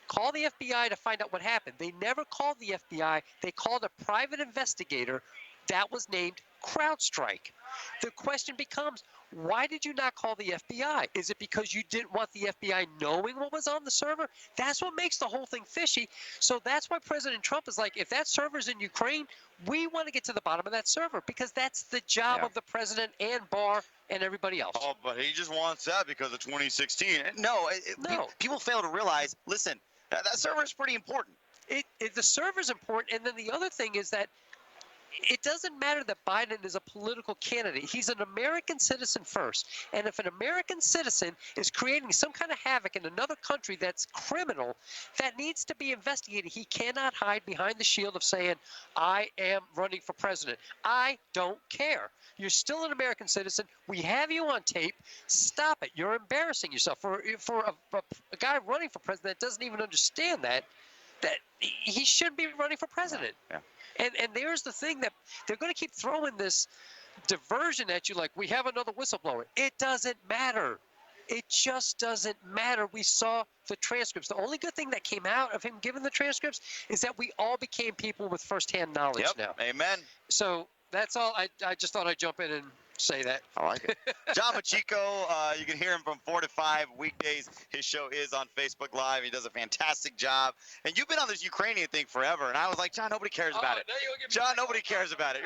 [SPEAKER 4] Call the FBI to find out what happened. They never called the FBI. They called a private investigator That was named CrowdStrike. The question becomes, why did you not call the FBI? Is it because you didn't want the FBI knowing what was on the server? That's what makes the whole thing fishy. So that's why President Trump is like, if that server's in Ukraine, we want to get to the bottom of that server because that's the job of the president and Barr and everybody else.
[SPEAKER 1] Oh, but he just wants that because of 2016. No,
[SPEAKER 4] No.
[SPEAKER 1] people fail to realize, listen, that server is pretty important.
[SPEAKER 4] The server's important, and then the other thing is that it doesn't matter that Biden is a political candidate. He's an American citizen first. And if an American citizen is creating some kind of havoc in another country that's criminal, that needs to be investigated. He cannot hide behind the shield of saying, I am running for president. I don't care. You're still an American citizen. We have you on tape. Stop it. You're embarrassing yourself. For a guy running for president that doesn't even understand that he should be running for president.
[SPEAKER 1] Yeah.
[SPEAKER 4] And there's the thing that they're going to keep throwing this diversion at you like, we have another whistleblower. It doesn't matter. It just doesn't matter. We saw the transcripts. The only good thing that came out of him giving the transcripts is that we all became people with firsthand knowledge now.
[SPEAKER 1] Amen.
[SPEAKER 4] So that's all. I just thought I'd jump in and say that.
[SPEAKER 1] I like it. John Machico, you can hear him from 4 to 5 weekdays. His show is on Facebook Live. He does a fantastic job. And you've been on this Ukrainian thing forever. And I was like, John, nobody cares about it. John, nobody cares about it.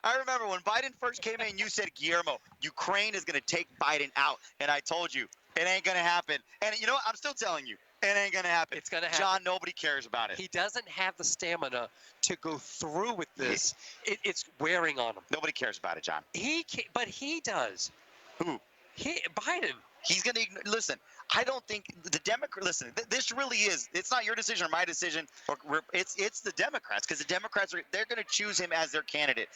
[SPEAKER 1] I remember when Biden first came in, you said, Guillermo, Ukraine is going to take Biden out. And I told you, it ain't going to happen. And you know what? I'm still telling you. It ain't going to happen.
[SPEAKER 4] It's going to happen.
[SPEAKER 1] John, nobody cares about it.
[SPEAKER 4] He doesn't have the stamina to go through with this. It's wearing on him.
[SPEAKER 1] Nobody cares about it, John.
[SPEAKER 4] But he does.
[SPEAKER 1] Who?
[SPEAKER 4] Biden.
[SPEAKER 1] He's going to listen. I don't think the Democrat. Listen, this really is. It's not your decision or my decision. It's the Democrats because the Democrats they're going to choose him as their candidate.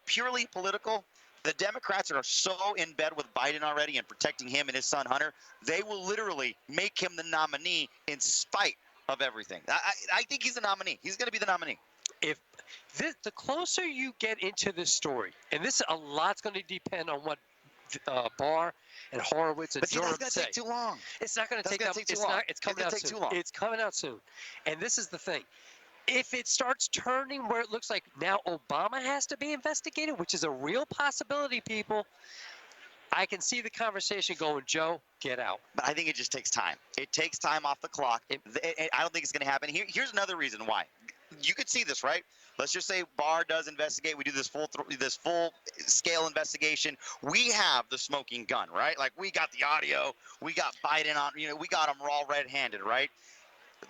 [SPEAKER 1] Purely political. The Democrats are so in bed with Biden already and protecting him and his son Hunter. They will literally make him the nominee in spite of everything. I think he's the nominee. He's going to be the nominee.
[SPEAKER 4] If the closer you get into this story, and a lot's going to depend on what Barr and Horowitz and Durham say.
[SPEAKER 1] But it's going to take too long.
[SPEAKER 4] It's not going to take that. It's coming out soon. It's coming out soon. And this is the thing. If it starts turning where it looks like now Obama has to be investigated, which is a real possibility, people, I can see the conversation going, Joe, get out.
[SPEAKER 1] But I think it just takes time. It takes time off the clock. I don't think it's going to happen. Here's another reason why. You could see this, right? Let's just say Barr does investigate. We do this full scale investigation. We have the smoking gun, right? Like we got the audio. We got Biden on. We got them all red-handed, right?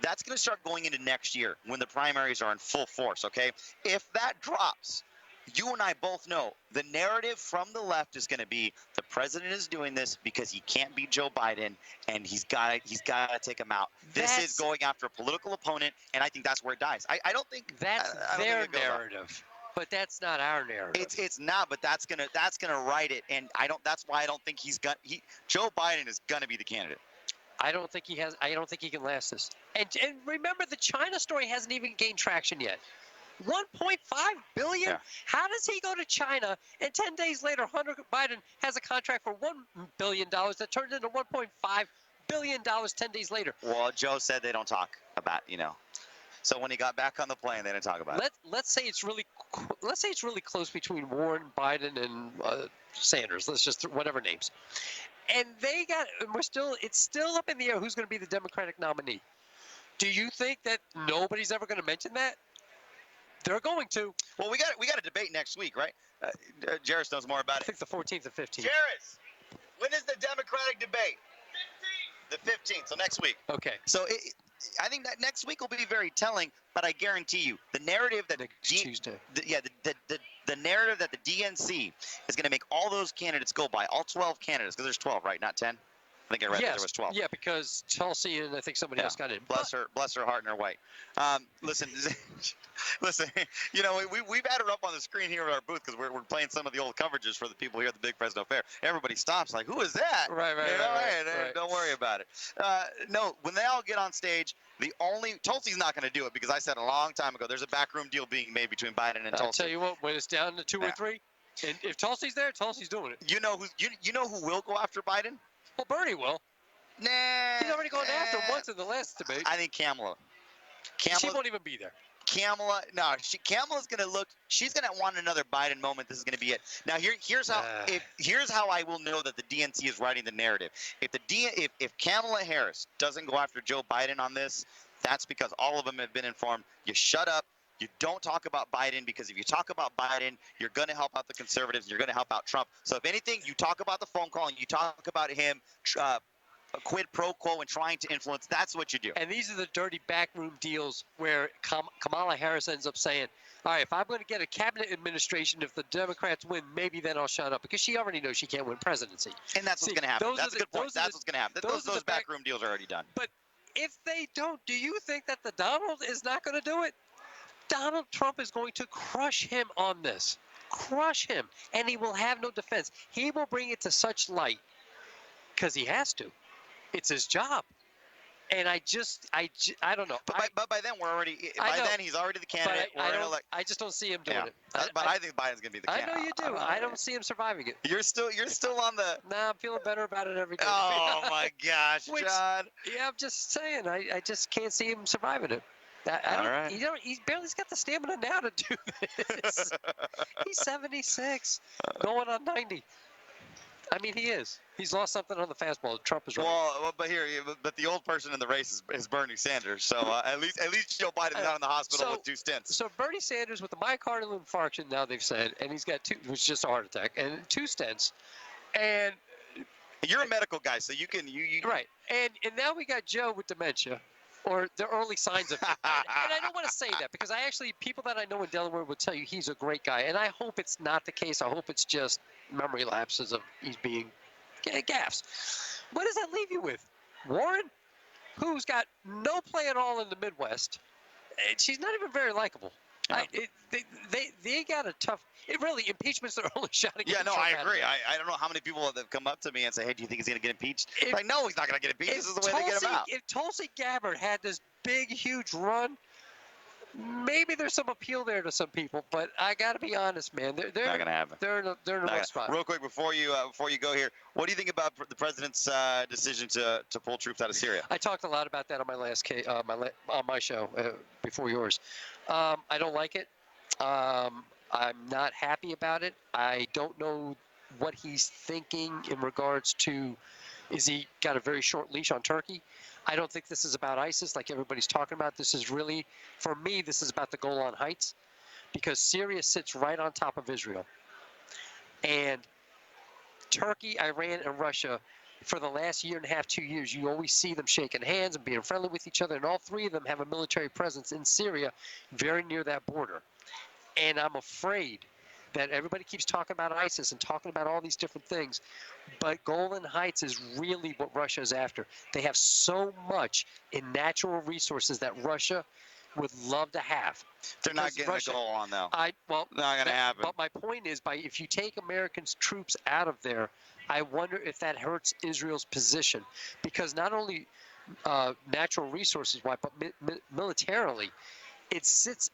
[SPEAKER 1] That's going to start going into next year when the primaries are in full force, okay? If that drops, you and I both know the narrative from the left is going to be the president is doing this because he can't beat Joe Biden and he's got to take him out. This is going after a political opponent, and I think that's where it dies. I don't think
[SPEAKER 4] that's their narrative, but that's not our narrative.
[SPEAKER 1] It's not, but that's gonna write it, and that's why I don't think Joe Biden is gonna be the candidate.
[SPEAKER 4] I don't think he can last this. And remember, the China story hasn't even gained traction yet. 1.5 billion?
[SPEAKER 1] Yeah.
[SPEAKER 4] How does he go to China and 10 days later Hunter Biden has a contract for $1 billion that turned into $1.5 billion 10 days later?
[SPEAKER 1] Well, Joe said they don't talk about, So when he got back on the plane, they didn't talk about it.
[SPEAKER 4] Let's say it's really close between Warren, Biden, and Sanders. Let's just whatever names. And it's still up in the air who's going to be the Democratic nominee. Do you think that nobody's ever going to mention that? They're going to.
[SPEAKER 1] Well, we got a debate next week, right? Jairus knows more about it.
[SPEAKER 4] I think the 14th and 15th.
[SPEAKER 1] Jairus, when is the Democratic debate? 15th. The 15th, so next week.
[SPEAKER 4] Okay.
[SPEAKER 1] So I think that next week will be very telling, but I guarantee you, the narrative that
[SPEAKER 4] Tuesday.
[SPEAKER 1] The narrative that the DNC is going to make all those candidates go by, all 12 candidates, because there's 12, right? Not 10. I think I read that there was 12.
[SPEAKER 4] Yeah, because Tulsi and I think somebody else got in.
[SPEAKER 1] Bless her heart and her white. Listen, we've had her up on the screen here at our booth because we're playing some of the old coverages for the people here at the Big Fresno Fair. Everybody stops like, who is that?
[SPEAKER 4] Right.
[SPEAKER 1] Don't worry about it. No, when they all get on stage, Tulsi's not going to do it because I said a long time ago there's a backroom deal being made between Biden and Tulsi.
[SPEAKER 4] I'll tell you what, when it's down to 2 or 3, and if Tulsi's there, Tulsi's doing it.
[SPEAKER 1] You know who will go after Biden?
[SPEAKER 4] Well, Bernie will.
[SPEAKER 1] Nah.
[SPEAKER 4] He's already gone after him once in the last debate.
[SPEAKER 1] I think Kamala.
[SPEAKER 4] She won't even be there.
[SPEAKER 1] Kamala's gonna look. She's gonna want another Biden moment. This is gonna be it. Now here's how I will know that the DNC is writing the narrative. If Kamala Harris doesn't go after Joe Biden on this, that's because all of them have been informed. You shut up. You don't talk about Biden, because if you talk about Biden, you're going to help out the conservatives. You're going to help out Trump. So if anything, you talk about the phone call and you talk about him quid pro quo and trying to influence. That's what you do.
[SPEAKER 4] And these are the dirty backroom deals where Kamala Harris ends up saying, all right, if I'm going to get a cabinet administration, if the Democrats win, maybe then I'll shut up, because she already knows she can't win presidency.
[SPEAKER 1] And that's what's going to happen. That's a good point. That's what's going to happen. Those backroom deals are already done.
[SPEAKER 4] But if they don't, do you think that the Donald is not going to do it? Donald Trump is going to crush him on this. Crush him. And he will have no defense. He will bring it to such light because he has to. It's his job. And I don't know.
[SPEAKER 1] But by then, he's already the candidate.
[SPEAKER 4] I just don't him doing it.
[SPEAKER 1] But I think Biden's going to be the candidate.
[SPEAKER 4] I know you do. I don't see him surviving it.
[SPEAKER 1] You're still on the...
[SPEAKER 4] Nah, I'm feeling better about it every day.
[SPEAKER 1] Oh, my gosh, John.
[SPEAKER 4] Yeah, I'm just saying. I just can't see him surviving it.
[SPEAKER 1] All right.
[SPEAKER 4] He's barely's got the stamina now to do this. He's 76, going on 90. I mean, he is. He's lost something on the fastball. Trump is right.
[SPEAKER 1] Well, but the old person in the race is Bernie Sanders. So at least Joe Biden's not in the hospital with 2 stents.
[SPEAKER 4] So Bernie Sanders with the myocardial infarction, now they've said, and he's got 2, it was just a heart attack, and 2 stents, and
[SPEAKER 1] you're a medical guy, so you
[SPEAKER 4] right. And now we got Joe with dementia, or the early signs of it. And I don't want to say that, because people that I know in Delaware will tell you he's a great guy, and I hope it's not the case. I hope it's just memory lapses of he's being gaffes. What does that leave you with? Warren, who's got no play at all in the Midwest, and she's not even very likable.
[SPEAKER 1] Yeah.
[SPEAKER 4] They got a tough. Impeachment's their only shot against
[SPEAKER 1] Yeah, no,
[SPEAKER 4] Trump.
[SPEAKER 1] I agree. I don't know how many people have come up to me and say, "Hey, do you think he's going to get impeached?" No, he's not going to get impeached. This is the way they get him out.
[SPEAKER 4] If Tulsi Gabbard had this big, huge run, maybe there's some appeal there to some people. But I got to be honest, man. They're
[SPEAKER 1] not going to happen.
[SPEAKER 4] They're in a rough spot.
[SPEAKER 1] Real quick before you go here, what do you think about the president's decision to pull troops out of Syria?
[SPEAKER 4] I talked a lot about that on my last on my show before yours. I don't like it. I'm not happy about it. I don't know what he's thinking in regards to, is he got a very short leash on Turkey? I don't think this is about ISIS like everybody's talking about. This is really, for me, this is about the Golan Heights, because Syria sits right on top of Israel. And Turkey, Iran, and Russia, for the last year and a half, 2 years, you always see them shaking hands and being friendly with each other, and all 3 of them have a military presence in Syria very near that border. And I'm afraid that everybody keeps talking about ISIS and talking about all these different things, but Golan Heights is really what Russia is after. They have so much in natural resources that Russia would love to have.
[SPEAKER 1] They're not getting the goal on, though.
[SPEAKER 4] Not
[SPEAKER 1] going to happen.
[SPEAKER 4] But my point is, if you take American troops out of there, I wonder if that hurts Israel's position, because not only natural resources-wise, but militarily, it sits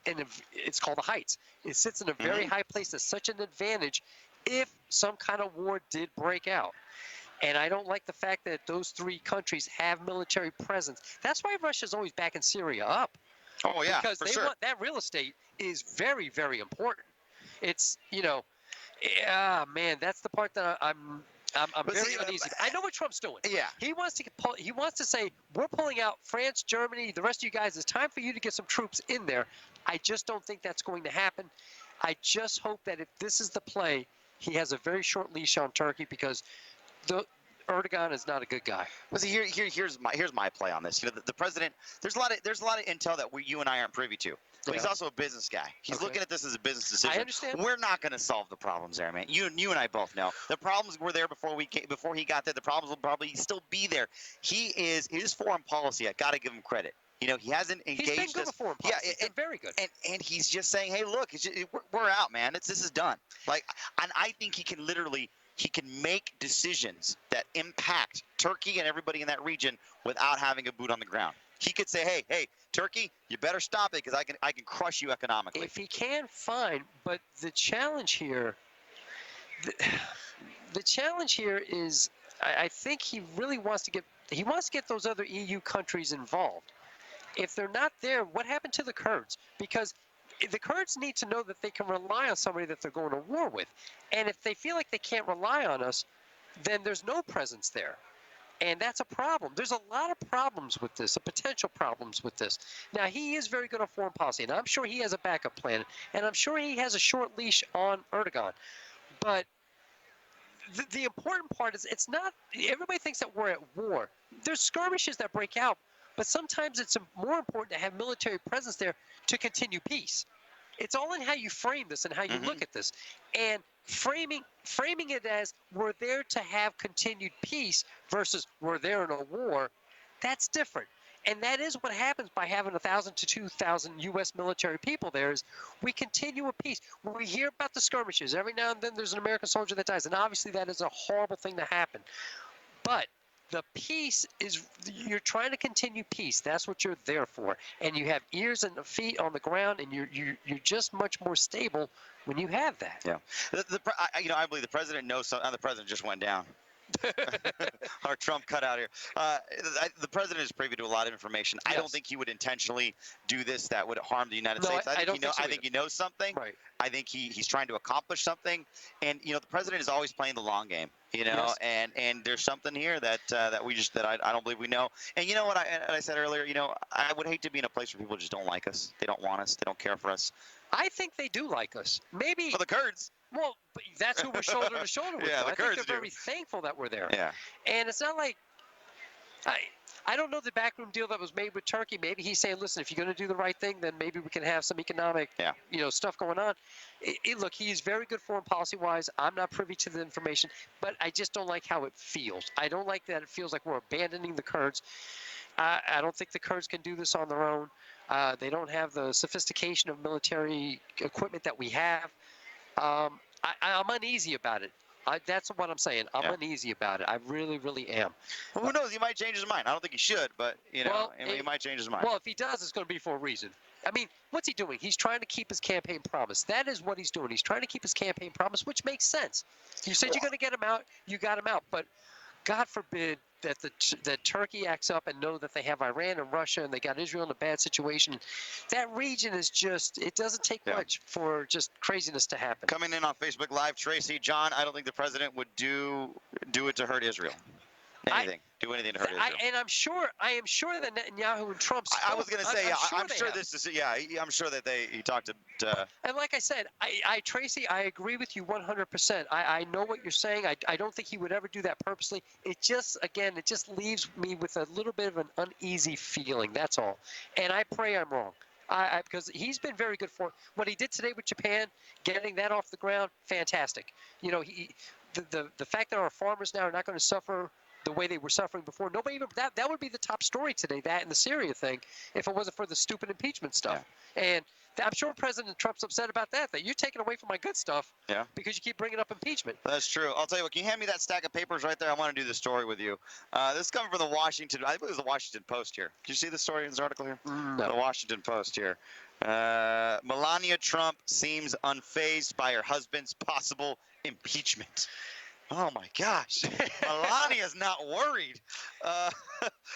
[SPEAKER 4] it's called the Heights. It sits in a very high place. That's such an advantage if some kind of war did break out. And I don't like the fact that those 3 countries have military presence. That's why Russia's always backing Syria up.
[SPEAKER 1] Oh, yeah,
[SPEAKER 4] because
[SPEAKER 1] for sure.
[SPEAKER 4] Want that real estate is very, very important. It's, man, that's the part that I'm very uneasy. I know what Trump's doing.
[SPEAKER 1] Yeah.
[SPEAKER 4] He wants to say, we're pulling out France, Germany, the rest of you guys. It's time for you to get some troops in there. I just don't think that's going to happen. I just hope that if this is the play, he has a very short leash on Turkey, because Erdogan is not a good guy.
[SPEAKER 1] Well, see, here's my play on this. The president. There's a lot of intel that you and I aren't privy to. But he's also a business guy. He's looking at this as a business decision.
[SPEAKER 4] I understand.
[SPEAKER 1] We're not going to solve the problems there, man. You and I both know the problems were there before he got there. The problems will probably still be there. His foreign policy. I got to give him credit. He hasn't engaged.
[SPEAKER 4] He's been good with foreign policy. Yeah, he's been very good.
[SPEAKER 1] And he's just saying, hey, look, we're out, man. This is done. And I think he can make decisions that impact Turkey and everybody in that region without having a boot on the ground. He could say, hey, Turkey, you better stop it, because I can crush you economically.
[SPEAKER 4] If he can, fine. But the challenge here, is, I think he really wants to get those other EU countries involved. If they're not there, what happened to the Kurds? Because the Kurds need to know that they can rely on somebody that they're going to war with. And if they feel like they can't rely on us, then there's no presence there. And that's a problem. There's a lot of problems with this, potential problems with this. Now, he is very good on foreign policy, and I'm sure he has a backup plan, and I'm sure he has a short leash on Erdogan. But the important part is it's not, everybody thinks that we're at war. There's skirmishes that break out, but sometimes it's more important to have military presence there to continue peace. It's all in how you frame this and how you look at this. And framing it as we're there to have continued peace versus we're there in a war, that's different. And that is what happens by having 1,000 to 2,000 U.S. military people there is we continue a peace. When we hear about the skirmishes, every now and then there's an American soldier that dies. And obviously that is a horrible thing to happen. But the peace is, you're trying to continue peace. That's what you're there for. And you have ears and feet on the ground, and you're just much more stable when you have that.
[SPEAKER 1] Yeah. I believe the president knows something. The president just went down. Our Trump cutout here. The president is privy to a lot of information.
[SPEAKER 4] Yes.
[SPEAKER 1] I don't think he would intentionally do this that would harm the United
[SPEAKER 4] No,
[SPEAKER 1] States.
[SPEAKER 4] I don't think so
[SPEAKER 1] I think he knows something.
[SPEAKER 4] Right.
[SPEAKER 1] I think he's trying to accomplish something. And the president is always playing the long game.
[SPEAKER 4] Yes.
[SPEAKER 1] And there's something here that I don't believe we know. And you know what I said earlier. I would hate to be in a place where people just don't like us. They don't want us. They don't care for us.
[SPEAKER 4] I think they do like us. Maybe.
[SPEAKER 1] For the Kurds.
[SPEAKER 4] Well, but that's who we're shoulder to shoulder with.
[SPEAKER 1] Yeah, the
[SPEAKER 4] I think
[SPEAKER 1] Kurds
[SPEAKER 4] they're
[SPEAKER 1] do.
[SPEAKER 4] very thankful that we're there.
[SPEAKER 1] Yeah.
[SPEAKER 4] And it's not like I don't know the backroom deal that was made with Turkey. Maybe he's saying, listen, if you're going to do the right thing, then maybe we can have some economic, stuff going on. Look, he is very good foreign policy-wise. I'm not privy to the information, but I just don't like how it feels. I don't like that it feels like we're abandoning the Kurds. I don't think the Kurds can do this on their own. They don't have the sophistication of military equipment that we have. I'm uneasy about it. That's what I'm saying. I'm uneasy about it. I really, really am.
[SPEAKER 1] Well, who knows? He might change his mind. I don't think he should, but he might change his mind.
[SPEAKER 4] Well, if he does, it's going to be for a reason. I mean, what's he doing? He's trying to keep his campaign promise. That is what he's doing. He's trying to keep his campaign promise, which makes sense. You said you're going to get him out. You got him out. But God forbid that Turkey acts up and know that they have Iran and Russia and they got Israel in a bad situation. That region is just, it doesn't take much for just craziness to happen.
[SPEAKER 1] Coming in on Facebook Live, Tracy, John, I don't think the president would do it to hurt Israel. Do anything to hurt Israel.
[SPEAKER 4] I am sure that Netanyahu and Trump.
[SPEAKER 1] I was going to say, I'm sure
[SPEAKER 4] this
[SPEAKER 1] is. I'm sure that he talked to.
[SPEAKER 4] And like I said, Tracy, I agree with you 100%. I know what you're saying. I don't think he would ever do that purposely. It just leaves me with a little bit of an uneasy feeling. That's all. And I pray I'm wrong. Because he's been very good for what he did today with Japan, getting that off the ground. Fantastic. The fact that our farmers now are not going to suffer the way they were suffering before. Nobody even that would be the top story today, that and the Syria thing, if it wasn't for the stupid impeachment stuff. Yeah. And I'm sure President Trump's upset about that you're taking away from my good stuff because you keep bringing up impeachment.
[SPEAKER 1] That's true. I'll tell you what, can you hand me that stack of papers right there? I want to do the story with you. This is coming from the Washington, I think it was the Washington Post here. Can you see the story in this article here?
[SPEAKER 4] No.
[SPEAKER 1] The Washington Post here. Melania Trump seems unfazed by her husband's possible impeachment. Oh, my gosh. Melania's not worried.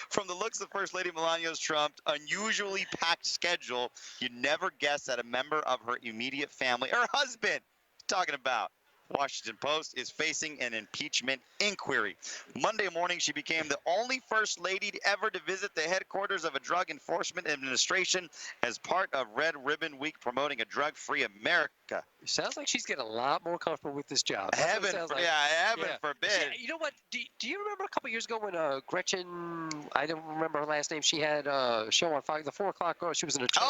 [SPEAKER 1] From the looks of First Lady Melania's Trump's unusually packed schedule, you'd never guess that a member of her immediate family, her husband, talking about, Washington Post, is facing an impeachment inquiry. Monday morning, she became the only First Lady ever to visit the headquarters of a Drug Enforcement Administration as part of Red Ribbon Week promoting a drug-free America.
[SPEAKER 4] It sounds like she's getting a lot more comfortable with this job.
[SPEAKER 1] Heaven forbid.
[SPEAKER 4] Yeah, you know what? Do you remember a couple years ago when Gretchen, I don't remember her last name, she had a show on Fox, the 4 o'clock girl, she was an attorney.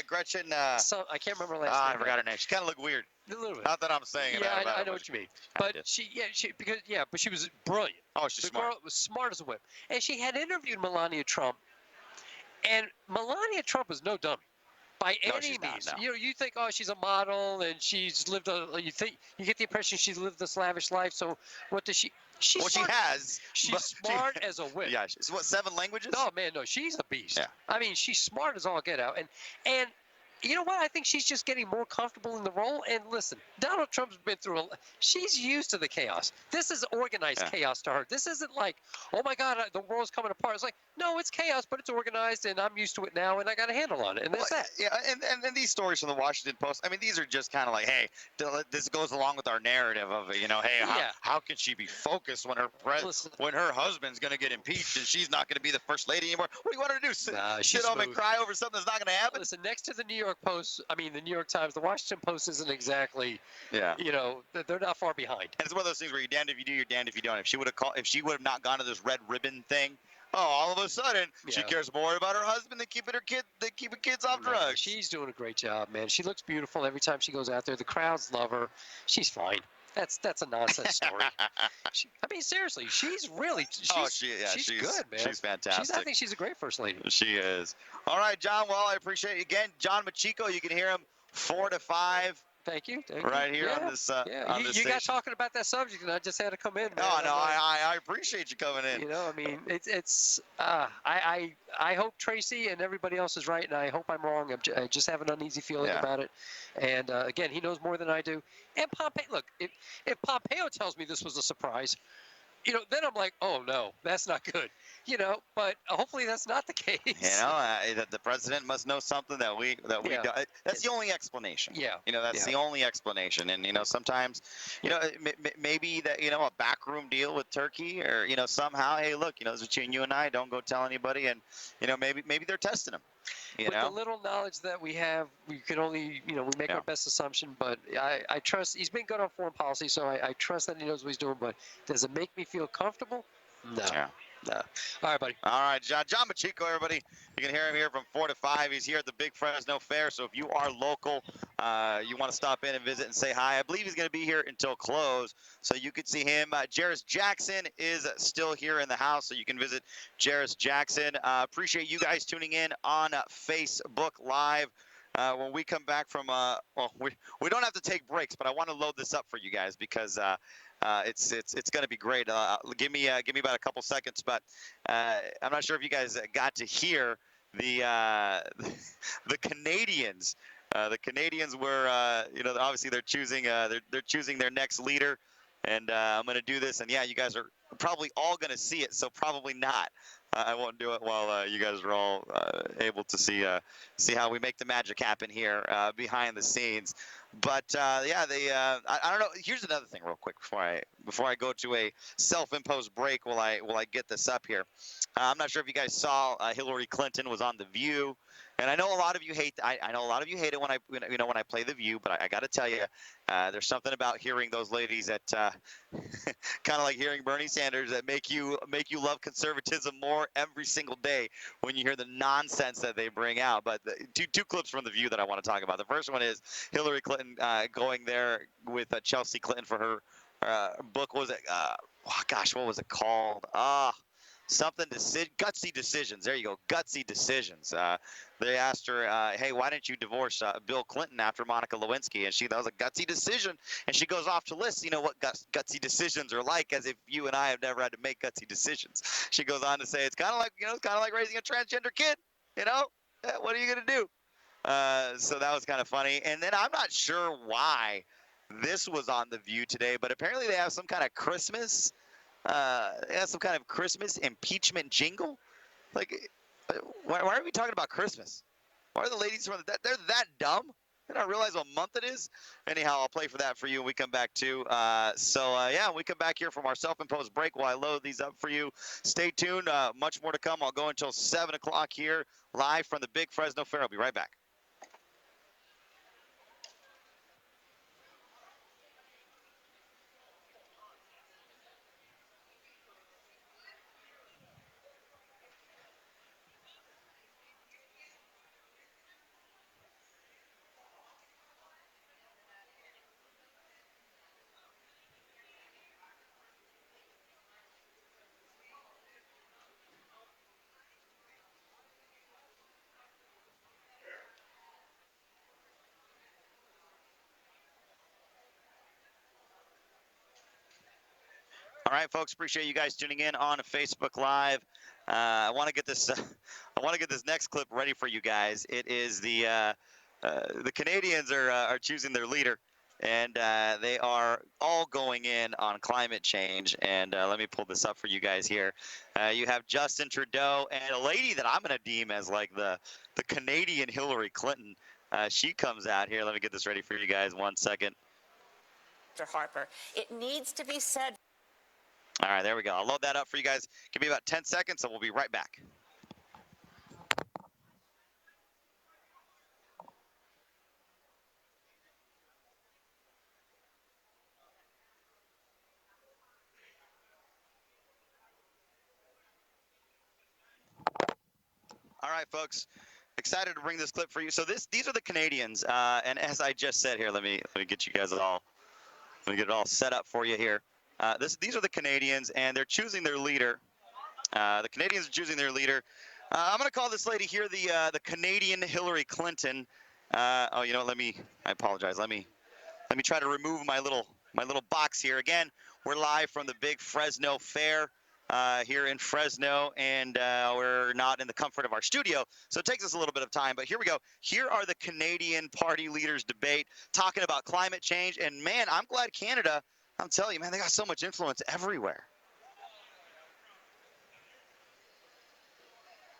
[SPEAKER 1] Gretchen.
[SPEAKER 4] I can't remember her last name.
[SPEAKER 1] I forgot her name. She kind of looked weird.
[SPEAKER 4] A little bit.
[SPEAKER 1] Not that I'm saying it.
[SPEAKER 4] Yeah, I know what you mean. But but she was brilliant.
[SPEAKER 1] Oh, she's smart.
[SPEAKER 4] The girl was smart as a whip. And she had interviewed Melania Trump. And Melania Trump is no dummy. By any means.
[SPEAKER 1] Not, no.
[SPEAKER 4] You think, she's a model and she's lived you get the impression she's lived this lavish life. So what does she? She's smart.
[SPEAKER 1] She has.
[SPEAKER 4] She's smart as a whip.
[SPEAKER 1] Yeah. What, 7 languages?
[SPEAKER 4] Oh man, no, she's a beast.
[SPEAKER 1] Yeah.
[SPEAKER 4] I mean, she's smart as all get out. And You know what? I think she's just getting more comfortable in the role. And listen, Donald Trump's been through she's used to the chaos. This is organized chaos to her. This isn't like, oh my God, the world's coming apart. It's like, no, it's chaos, but it's organized, and I'm used to it now, and I got a handle on it. And that's that.
[SPEAKER 1] Yeah, and these stories from the Washington Post, I mean, these are just kind of like, hey, this goes along with our narrative of, hey, how can she be focused when her husband's going to get impeached and she's not going to be the first lady anymore? What do you want her to do? Sit home and cry over something that's not going to happen?
[SPEAKER 4] Listen, next to the New York Post, the New York Times, the Washington Post isn't exactly, they're not far behind.
[SPEAKER 1] And it's one of those things where you're damned if you do, you're damned if you don't. If she would have not gone to this red ribbon thing, all of a sudden she cares more about her husband than keeping kids off drugs.
[SPEAKER 4] She's doing a great job, man. She looks beautiful every time she goes out there. The crowds love her. She's fine. That's a nonsense story. Seriously, she's good, man.
[SPEAKER 1] She's fantastic.
[SPEAKER 4] I think she's a great first lady.
[SPEAKER 1] She is. All right, John. Well, I appreciate it again. John Machiko, you can hear him 4 to 5.
[SPEAKER 4] Thank you.
[SPEAKER 1] Right here on this. On this
[SPEAKER 4] you got talking about that subject, and I just had to come in. Man.
[SPEAKER 1] Oh no, I appreciate you coming in.
[SPEAKER 4] It's. I hope Tracy and everybody else is right, and I hope I'm wrong. I just have an uneasy feeling about it. And again, he knows more than I do. And Pompeo, look, if Pompeo tells me this was a surprise, then I'm like, oh no, that's not good. But hopefully that's not the case.
[SPEAKER 1] That the president must know something that we don't. That's the only explanation. That's the only explanation. And sometimes, maybe that a backroom deal with Turkey, or somehow, hey, look, it's between you and I. Don't go tell anybody. And maybe they're testing him.
[SPEAKER 4] With the little knowledge that we have, we can only, we make our best assumption. But I trust he's been good on foreign policy, so I trust that he knows what he's doing. But does it make me feel comfortable? No.
[SPEAKER 1] Yeah.
[SPEAKER 4] No. All right, buddy.
[SPEAKER 1] All right, John Machiko, everybody. You can hear him here from 4 to 5. He's here at the Big Fresno Fair. So if you are local, you want to stop in and visit and say hi. I believe he's going to be here until close, so you can see him. Jairus Jackson is still here in the house, so you can visit Jairus Jackson. Appreciate you guys tuning in on Facebook Live. When we come back from, we don't have to take breaks, but I want to load this up for you guys because it's going to be great. Give me about a couple seconds, but I'm not sure if you guys got to hear the Canadians. The Canadians were, obviously they're choosing their next leader, and I'm going to do this, and you guys are probably all going to see it, so probably not. I won't do it while you guys are all able to see how we make the magic happen here behind the scenes. But I don't know. Here's another thing, real quick, before I go to a self-imposed break. Will I get this up here? I'm not sure if you guys saw Hillary Clinton was on The View, and I know a lot of you hate. I know a lot of you hate it when I play The View, but I got to tell you, there's something about hearing those ladies that kind of like hearing Bernie Sanders that make you love conservatism more every single day when you hear the nonsense that they bring out. But two clips from The View that I want to talk about. The first one is Hillary Clinton going there with Chelsea Clinton for her book. What was it? What was it called? Gutsy Decisions. There you go. Gutsy Decisions. They asked her, hey, why didn't you divorce Bill Clinton after Monica Lewinsky? And that was a gutsy decision. And she goes off to list, what gutsy decisions are like, as if you and I have never had to make gutsy decisions. She goes on to say, it's kind of like raising a transgender kid. What are you going to do? So that was kind of funny. And then I'm not sure why this was on The View today, but apparently they have some kind of Christmas impeachment jingle. Like, why are we talking about Christmas? Why are the ladies from they're that dumb? They don't realize what month it is. Anyhow, I'll play for that for you when we come back too. We come back here from our self-imposed break while I load these up for you. Stay tuned. Much more to come. I'll go until 7 o'clock here live from the Big Fresno Fair. I'll be right back. All right, folks. Appreciate you guys tuning in on Facebook Live. I want to get this. I want to get this next clip ready for you guys. It is the the Canadians are choosing their leader, and they are all going in on climate change. And let me pull this up for you guys here. You have Justin Trudeau and a lady that I'm going to deem as like the Canadian Hillary Clinton. She comes out here. Let me get this ready for you guys. 1 second.
[SPEAKER 5] Mr. Harper, it needs to be said.
[SPEAKER 1] All right, there we go. I'll load that up for you guys. Give me about 10 seconds, and we'll be right back. All right, folks. Excited to bring this clip for you. So these are the Canadians, and as I just said here, let me get you guys all. Let me get it all set up for you here. These are the Canadians, and they're choosing their leader. The Canadians are choosing their leader. I'm going to call this lady here the Canadian Hillary Clinton. Oh, you know what? I apologize. Let me try to remove my little box here. Again, we're live from the big Fresno fair here in Fresno, and we're not in the comfort of our studio, so it takes us a little bit of time. But here we go. Here are the Canadian party leaders debate, talking about climate change. And man, I'm glad Canada, I'm telling you, man, they got so much influence everywhere.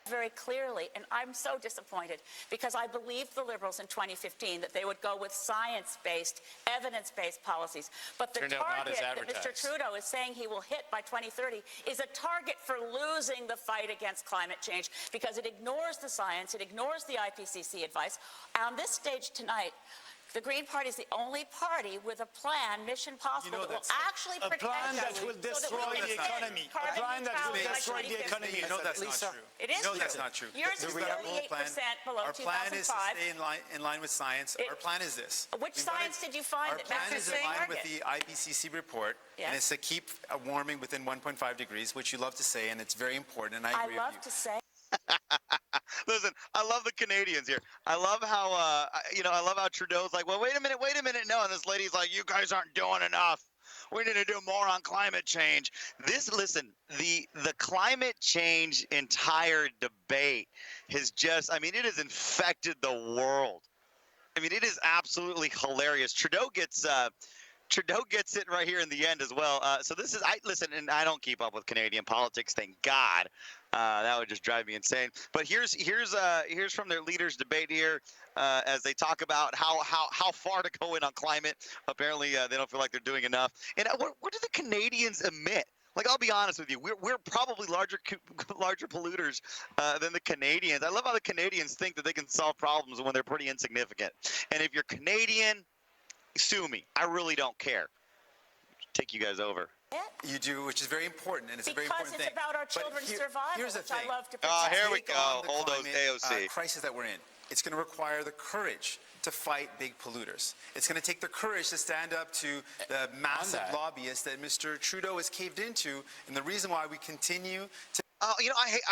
[SPEAKER 5] Very clearly, and I'm so disappointed because I believed the Liberals in 2015 that they would go with science-based, evidence-based policies. But the target that Mr. Trudeau is saying he will hit by 2030 is a target for losing the fight against climate change because it ignores the science, it ignores the IPCC advice. On this stage tonight, the Green Party is the only party with a plan, Mission Possible, that will actually protect us.
[SPEAKER 6] A plan that will destroy the economy. A plan that will destroy the economy.
[SPEAKER 7] You know that's not true.
[SPEAKER 5] It is
[SPEAKER 7] true.
[SPEAKER 5] true.
[SPEAKER 7] That's not true.
[SPEAKER 5] Yours is 38% below 2005.
[SPEAKER 7] Our plan is to stay in line with science. Our plan is this.
[SPEAKER 5] Which science did you find that
[SPEAKER 7] Our plan is in line with
[SPEAKER 5] target?
[SPEAKER 7] the IPCC report, and it's to keep warming within 1.5 degrees, which you love to say, and it's very important, and I agree with you.
[SPEAKER 5] I love to say.
[SPEAKER 1] Listen, I love the Canadians here. I love how, I love how Trudeau's like, well, wait a minute, no. And this lady's like, you guys aren't doing enough. We need to do more on climate change. Listen, the climate change entire debate has just, it has infected the world. It is absolutely hilarious. Trudeau gets it right here in the end as well. So this is, listen, and I don't keep up with Canadian politics, thank God. That would just drive me insane. But here's from their leaders' debate here as they talk about how far to go in on climate. Apparently, they don't feel like they're doing enough. And what do the Canadians emit? Like, I'll be honest with you, we're probably larger polluters than the Canadians. I love how the Canadians think that they can solve problems when they're pretty insignificant. And if you're Canadian, sue me. I really don't care. Take you guys over.
[SPEAKER 7] You do, which is very important, and it's a very important thing.
[SPEAKER 5] Because it's about our children's survival,
[SPEAKER 7] here's the
[SPEAKER 5] which
[SPEAKER 7] thing.
[SPEAKER 5] I love to protect.
[SPEAKER 1] Here we go. Hold those AOC.
[SPEAKER 7] Crisis that we're in. It's going to require the courage to fight big polluters. It's going to take the courage to stand up to the massive lobbyists that Mr. Trudeau has caved into, and the reason why we continue to.
[SPEAKER 1] I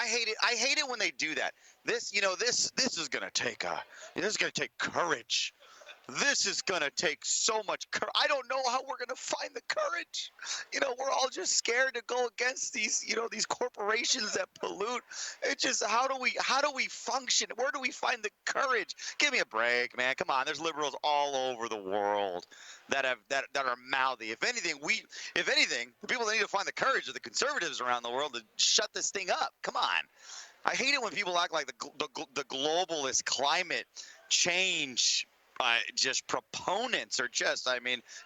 [SPEAKER 1] hate it. I hate it when they do that. This is going to take courage. This is going to take so much courage. I don't know how we're going to find the courage. We're all just scared to go against these corporations that pollute. It's just, how do we function? Where do we find the courage? Give me a break, man. Come on. There's liberals all over the world that are mouthy. If anything, the people that need to find the courage are the conservatives around the world to shut this thing up. Come on. I hate it when people act like the globalist climate change just proponents are just,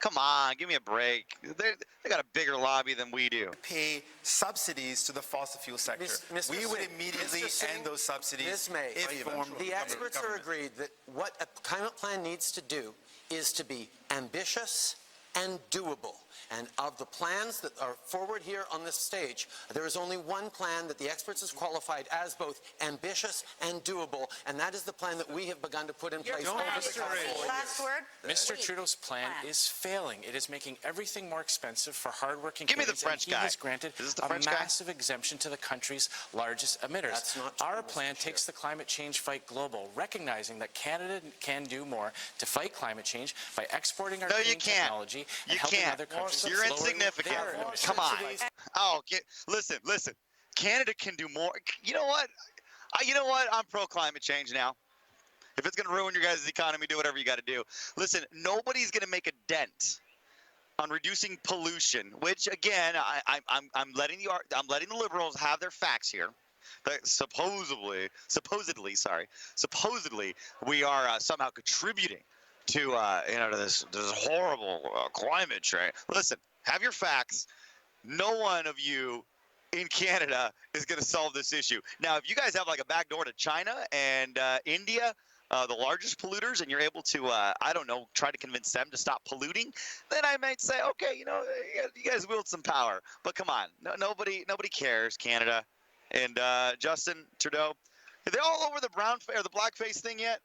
[SPEAKER 1] come on, give me a break. They got a bigger lobby than we do.
[SPEAKER 7] Pay subsidies to the fossil fuel sector. We would immediately end those subsidies if formed.
[SPEAKER 6] The experts are agreed that what a climate plan needs to do is to be ambitious and doable. And of the plans that are forward here on this stage, there is only one plan that the experts has qualified as both ambitious and doable, and that is the plan that we have begun to put in place.
[SPEAKER 5] Last word.
[SPEAKER 8] Mr. Trudeau's plan is failing. It is making everything more expensive for hardworking
[SPEAKER 1] Give me the
[SPEAKER 8] Canadians,
[SPEAKER 1] French
[SPEAKER 8] and he
[SPEAKER 1] guy.
[SPEAKER 8] has granted a massive exemption to the country's largest emitters.
[SPEAKER 6] That's not true,
[SPEAKER 8] Our
[SPEAKER 6] Mr.
[SPEAKER 8] plan takes the climate change fight global, recognizing that Canada can do more to fight climate change by exporting our clean technology and helping other countries.
[SPEAKER 1] You're insignificant. Come on. Oh, listen. Canada can do more. You know what? I'm pro climate change now. If it's going to ruin your guys' economy, do whatever you got to do. Listen, nobody's going to make a dent on reducing pollution, which again, I'm letting the liberals have their facts here. That supposedly, we are somehow contributing to to this horrible climate change. Listen, have your facts. No one of you in Canada is going to solve this issue. Now, if you guys have like a back door to China and India, the largest polluters, and you're able to, I don't know, try to convince them to stop polluting, then I might say, okay, you guys wield some power. But come on, nobody cares, Canada. And Justin Trudeau, are they all over the or the blackface thing yet?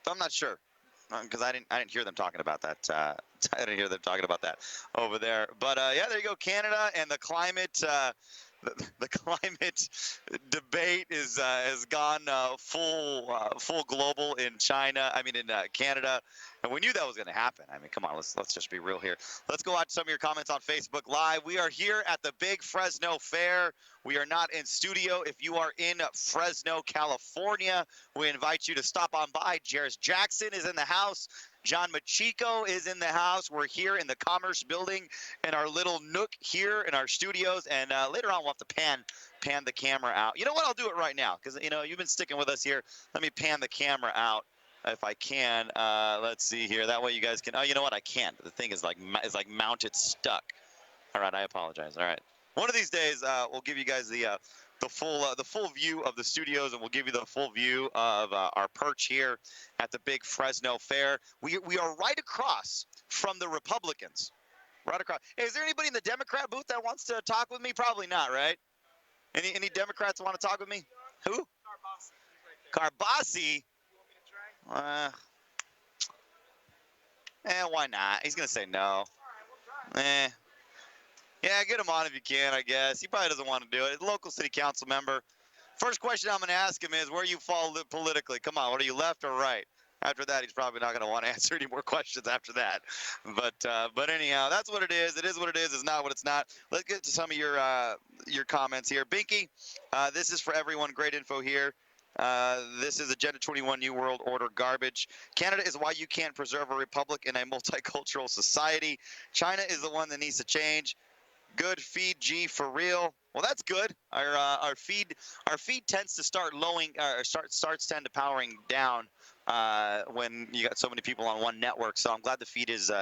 [SPEAKER 1] I'm not sure, because I didn't hear them talking about that. I didn't hear them talking about that over there. But yeah, there you go, Canada and the climate. The climate debate has gone full global in China. I mean, in Canada, and we knew that was going to happen. I mean, come on, let's just be real here. Let's go out to some of your comments on Facebook Live. We are here at the Big Fresno Fair. We are not in studio. If you are in Fresno, California, we invite you to stop on by. Jairus Jackson is in the house. John Machiko is in the house. We're here in the Commerce Building in our little nook here in our studios. And later on, we'll have to pan the camera out. You know what? I'll do it right now because, you've been sticking with us here. Let me pan the camera out if I can. Let's see here. That way you guys can. Oh, you know what? I can't. The thing is like mounted stuck. All right. I apologize. All right. One of these days, we'll give you guys the full view of the studios, and we'll give you the full view of our perch here at the Big Fresno Fair. We are right across from the Republicans. Right across. Hey, is there anybody in the Democrat booth that wants to talk with me? Probably not, right? Any Democrats want to talk with me? Who? Carbasi. Why not? He's gonna say no. Yeah, get him on if you can, I guess. He probably doesn't want to do it. Local city council member. First question I'm going to ask him is where you fall politically. Come on, what are you, left or right? After that, he's probably not going to want to answer any more questions after that. But anyhow, that's what it is. It is what it is. It's not what it's not. Let's get to some of your comments here. Binky, this is for everyone. Great info here. This is Agenda 21 New World Order garbage. Canada is why you can't preserve a republic in a multicultural society. China is the one that needs to change. Good feed, G, for real. Well, that's good. Our feed tends to start lowing, or starts tend to powering down when you got so many people on one network. So I'm glad the feed is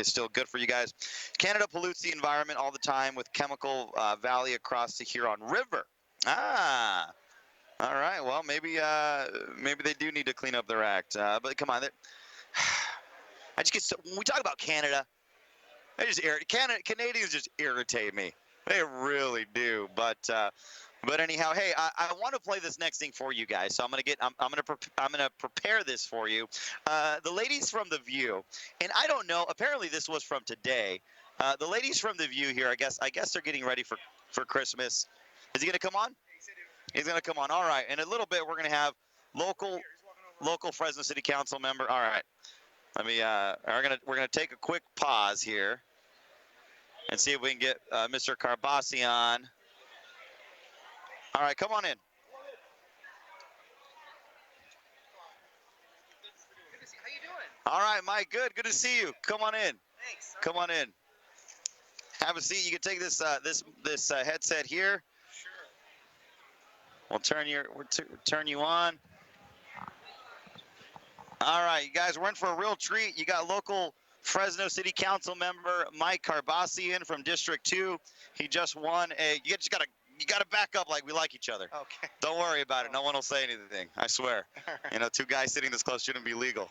[SPEAKER 1] still good for you guys. Canada pollutes the environment all the time with chemical valley across the Huron River. Ah, all right. Well, maybe they do need to clean up their act. But come on, I just get when we talk about Canada. Canadians just irritate me. They really do. But anyhow, hey, I want to play this next thing for you guys. So I'm gonna prepare this for you. The ladies from The View, and I don't know. Apparently, this was from today. The ladies from The View here. I guess they're getting ready for Christmas. Is he gonna come on? He's gonna come on. All right. In a little bit, we're gonna have local Fresno City Council member. All right. Let me. We're gonna take a quick pause here and see if we can get Mr. Carbasi on. All right, come on in.
[SPEAKER 9] How you doing?
[SPEAKER 1] All right, Mike. Good to see you. Come on in.
[SPEAKER 9] Thanks.
[SPEAKER 1] Come on in. Have a seat. You can take this headset here.
[SPEAKER 9] Sure.
[SPEAKER 1] We'll turn you on. All right, you guys, we're in for a real treat. You got local Fresno City Council member Mike Carbasi in from District 2. He just won you gotta back up like we like each other.
[SPEAKER 9] Okay.
[SPEAKER 1] Don't worry about it. No one will say anything. I swear.
[SPEAKER 9] Right.
[SPEAKER 1] Two guys sitting this close shouldn't be legal.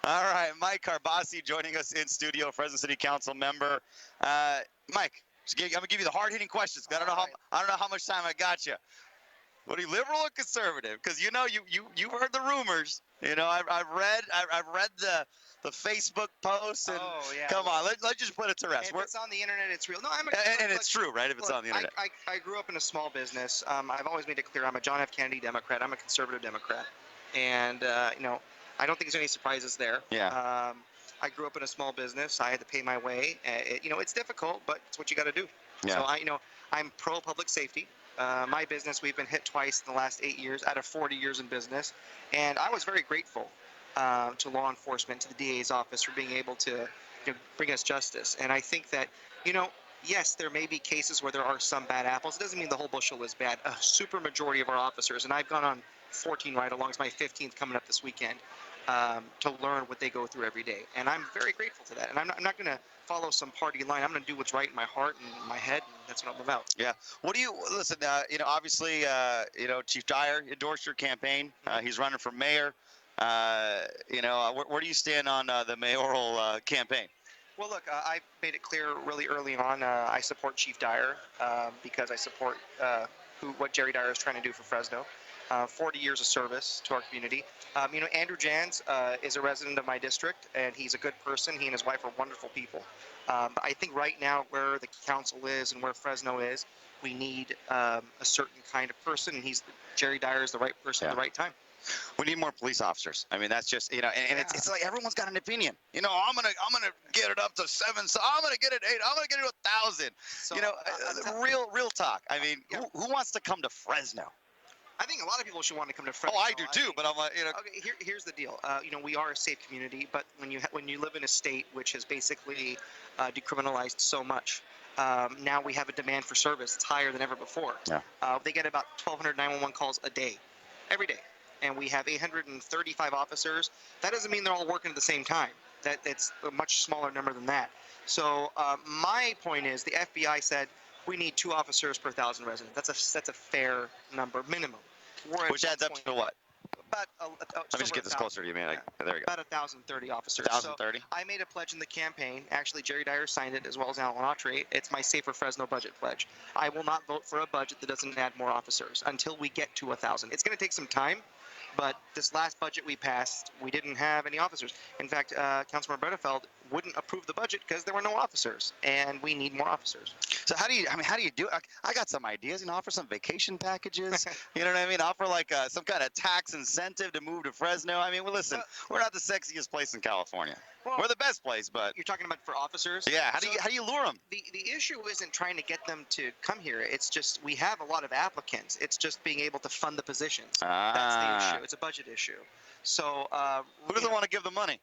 [SPEAKER 1] All right, Mike Carbasi joining us in studio, Fresno City Council member. Mike, I'm gonna give you the hard-hitting questions. I don't know how much time I got you. What are you, liberal or conservative? Because you've heard the rumors. I've read the Facebook posts. And
[SPEAKER 9] oh yeah.
[SPEAKER 1] Come on, let's just put it to rest.
[SPEAKER 9] If it's on the internet, it's real. No,
[SPEAKER 1] and it's true, right? If it's on the internet.
[SPEAKER 9] I grew up in a small business. I've always made it clear I'm a John F. Kennedy Democrat. I'm a conservative Democrat, and I don't think there's any surprises there.
[SPEAKER 1] Yeah.
[SPEAKER 9] I grew up in a small business. I had to pay my way. It's difficult, but it's what you got to do.
[SPEAKER 1] Yeah.
[SPEAKER 9] So I'm pro public safety. My business, we've been hit twice in the last 8 years out of 40 years in business, and I was very grateful to law enforcement, to the DA's office for being able to bring us justice. And I think that, yes, there may be cases where there are some bad apples. It doesn't mean the whole bushel is bad. A super majority of our officers, and I've gone on 14 ride-alongs, my 15th coming up this weekend, to learn what they go through every day. And I'm very grateful to that. And I'm not going to follow some party line. I'm going to do what's right in my heart and my head, and that's what I'm about.
[SPEAKER 1] Yeah. What do you listen? Obviously, Chief Dyer endorsed your campaign. He's running for mayor. Where do you stand on the mayoral campaign?
[SPEAKER 9] Well, look, I made it clear really early on. I support Chief Dyer because I support what Jerry Dyer is trying to do for Fresno. 40 years of service to our community. Andrew Jans is a resident of my district, and he's a good person. He and his wife are wonderful people. But I think right now where the council is and where Fresno is, we need a certain kind of person, and Jerry Dyer is the right person at the right time.
[SPEAKER 1] We need more police officers. I mean, that's just, it's like everyone's got an opinion. I'm gonna get it up to 7. So I'm gonna get it 8. I'm gonna get it 1,000. So, real talk. I mean, who wants to come to Fresno?
[SPEAKER 9] I think a lot of people should want to come to Fresno.
[SPEAKER 1] Oh, I do too, but I'm like,
[SPEAKER 9] Okay, here's the deal. We are a safe community, but when you live in a state which has basically decriminalized so much, now we have a demand for service that's higher than ever before.
[SPEAKER 1] Yeah.
[SPEAKER 9] They get about 1,200 911 calls a day, every day, and we have 835 officers. That doesn't mean they're all working at the same time. It's a much smaller number than that. So my point is, the FBI said we need 2 officers per 1,000 residents. That's a fair number minimum.
[SPEAKER 1] Which adds up to what?
[SPEAKER 9] About
[SPEAKER 1] Let me just get this closer to you, man.
[SPEAKER 9] Yeah.
[SPEAKER 1] There you go.
[SPEAKER 9] About 1,030 officers.
[SPEAKER 1] 1,030.
[SPEAKER 9] So I made a pledge in the campaign. Actually, Jerry Dyer signed it, as well as Alan Autry. It's my Safer Fresno budget pledge. I will not vote for a budget that doesn't add more officers until we get to 1,000. It's going to take some time, but this last budget we passed, we didn't have any officers. In fact, Councilman Bredefeld wouldn't approve the budget because there were no officers, and we need more officers.
[SPEAKER 1] So how do you do it? I got some ideas. Offer some vacation packages. You know what I mean? Offer like some kind of tax incentive to move to Fresno. I mean, well, listen, we're not the sexiest place in California. Well, we're the best place, but
[SPEAKER 9] you're talking about for officers.
[SPEAKER 1] Yeah. How do you lure them?
[SPEAKER 9] The issue isn't trying to get them to come here. It's just we have a lot of applicants. It's just being able to fund the positions. That's the issue. It's a budget issue. So
[SPEAKER 1] who doesn't want to give the money?